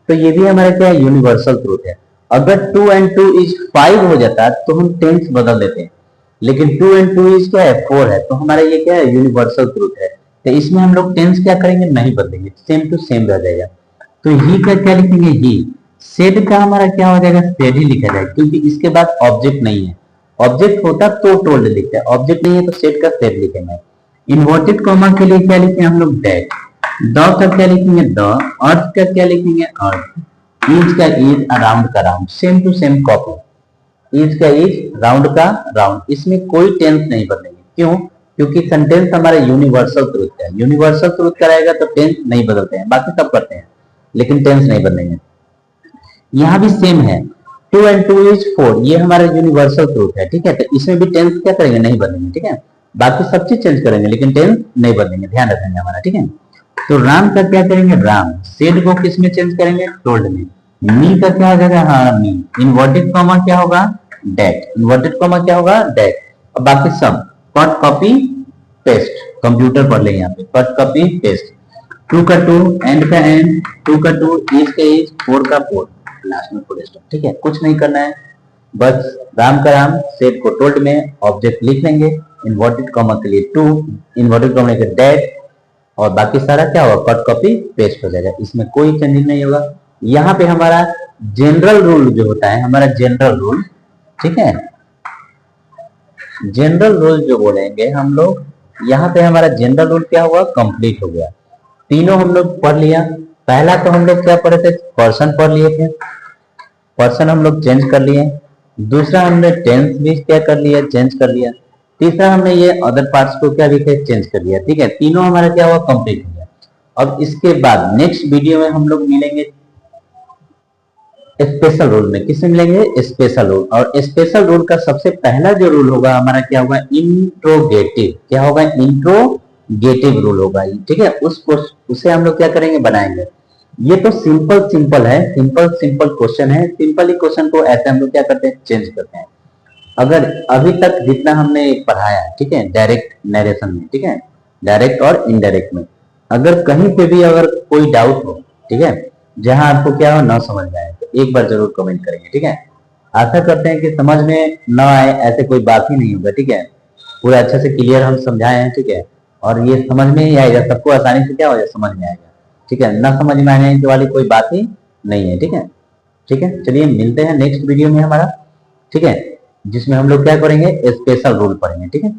तो ये भी हमारा क्या है, यूनिवर्सल ट्रूथ है। अगर 2 and 2 is 5 हो जाता तो हम टेंस बदल देते हैं, लेकिन 2 and 2 is क्या है, 4 है, तो हमारा ये क्या है, यूनिवर्सल ट्रूथ है। तो इसमें हम लोग टेंस क्या करेंगे, नहीं बदलेंगे, सेम टू सेम रह जाएगा। तो ही का क्या लिखेंगे, ही। सेड का हमारा क्या हो जाएगा, सेड ही लिखा जाएगा, क्योंकि इसके बाद ऑब्जेक्ट नहीं है। ऑब्जेक्ट होता तो टोल्ड लिखते हैं, ऑब्जेक्ट नहीं है तो सेड का सेड लिखेंगे। इन्वर्टेड कॉमा के लिए क्या लिखेंगे हम लोग, दैट। द का क्या लिखेंगे, द। अर्थ का क्या लिखेंगे, अर्थ। इज का इज, राउंड का round, same to same copy. Is का इज, राउंड का राउंड, इसमें कोई टेंस नहीं बदलेंगे। क्यों? क्योंकि सेंटेंस हमारा यूनिवर्सल ट्रूथ है, यूनिवर्सल ट्रूथ का रहेगा तो टेंस नहीं बदलते हैं, बाकी सब करते हैं लेकिन टेंस नहीं बदलेंगे। यहाँ भी सेम है, 2 and 2 is 4, ये हमारा यूनिवर्सल ट्रूथ है, ठीक है। तो इसमें भी टेंस क्या करेंगे, नहीं बदलेंगे, ठीक है। बाकी सब चीज चेंज करेंगे लेकिन टेंस नहीं बदलेंगे, ध्यान रखेंगे हमारा, ठीक है। तो राम का क्या करेंगे, राम। सेड को किस में चेंज करेंगे, टोल्ड में। मी का क्या हो जाएगा, हाँ मी। इन्वर्टेड कॉमा क्या होगा, डेट। इन्वर्टेड कॉमा क्या होगा, डेट। और बाकी सब कट कॉपी पेस्ट, कंप्यूटर पढ़ ले यहाँ पे, कट कॉपी पेस्ट। 2 का 2, एंड का एंड, 2 का 2, इज का इज, 4 का 4, लास्ट में फुल स्टॉप, ठीक है। कुछ नहीं करना है, बस राम का राम, सेट को टोल्ड में ऑब्जेक्ट लिख लेंगे, इन्वर्टेड कॉमा के लिए 2, इन्वर्टेड कॉमा के डेट, और बाकी सारा क्या होगा, कट कॉपी पेस्ट हो जाएगा, इसमें कोई चेंजिंग नहीं होगा। यहाँ पे हमारा जनरल रूल जो होता है, हमारा जनरल रूल, ठीक है, जनरल रूल जो बोलेंगे हम लोग, यहाँ पे हमारा जनरल रूल क्या हुआ, कंप्लीट हो गया। तीनों हम लोग पढ़ लिया। पहला तो हम लोग क्या पढ़े थे, पर्सन पढ़ लिए थे, पर्सन हम लोग चेंज कर लिए। दूसरा हमने टेंस भी क्या कर लिया, चेंज कर लिया। तीसरा हमने ये अदर पार्ट्स को क्या भी चेंज कर लिया, ठीक है। तीनों हमारा क्या हुआ, कंप्लीट हो गया। अब इसके बाद नेक्स्ट वीडियो में हम लोग मिलेंगे स्पेशल रूल में। किससे मिलेंगे, स्पेशल रूल। और स्पेशल रूल का सबसे पहला जो रूल होगा हमारा क्या होगा, इंट्रोगेटिव। क्या होगा, इंट्रोगेटिव रूल होगा, ठीक है। उसे हम लोग क्या करेंगे, बनाएंगे। ये तो सिंपल है, सिंपल क्वेश्चन है। सिंपल ही क्वेश्चन को ऐसे हम लोग क्या करते हैं, चेंज करते हैं। अगर अभी तक जितना हमने पढ़ाया, ठीक है, डायरेक्ट नरेशन में, ठीक है, डायरेक्ट और इनडायरेक्ट में, अगर कहीं पे भी अगर कोई डाउट हो, ठीक है, जहां आपको क्या हो ना समझ में आए, तो एक बार जरूर कमेंट करेंगे, ठीक है। आशा करते हैं कि समझ में ना आए ऐसे कोई बात ही नहीं होगा, ठीक है। पूरा अच्छे से क्लियर हम समझाए हैं, ठीक है। और ये समझ में ही आएगा, सबको आसानी से क्या हो जाए, समझ में आएगा, ठीक है। ना समझ में आने वाली कोई बात ही नहीं है, ठीक है। ठीक है, चलिए मिलते हैं नेक्स्ट वीडियो में हमारा, ठीक है, जिसमें हम लोग क्या करेंगे, स्पेशल रूल पढ़ेंगे, ठीक है।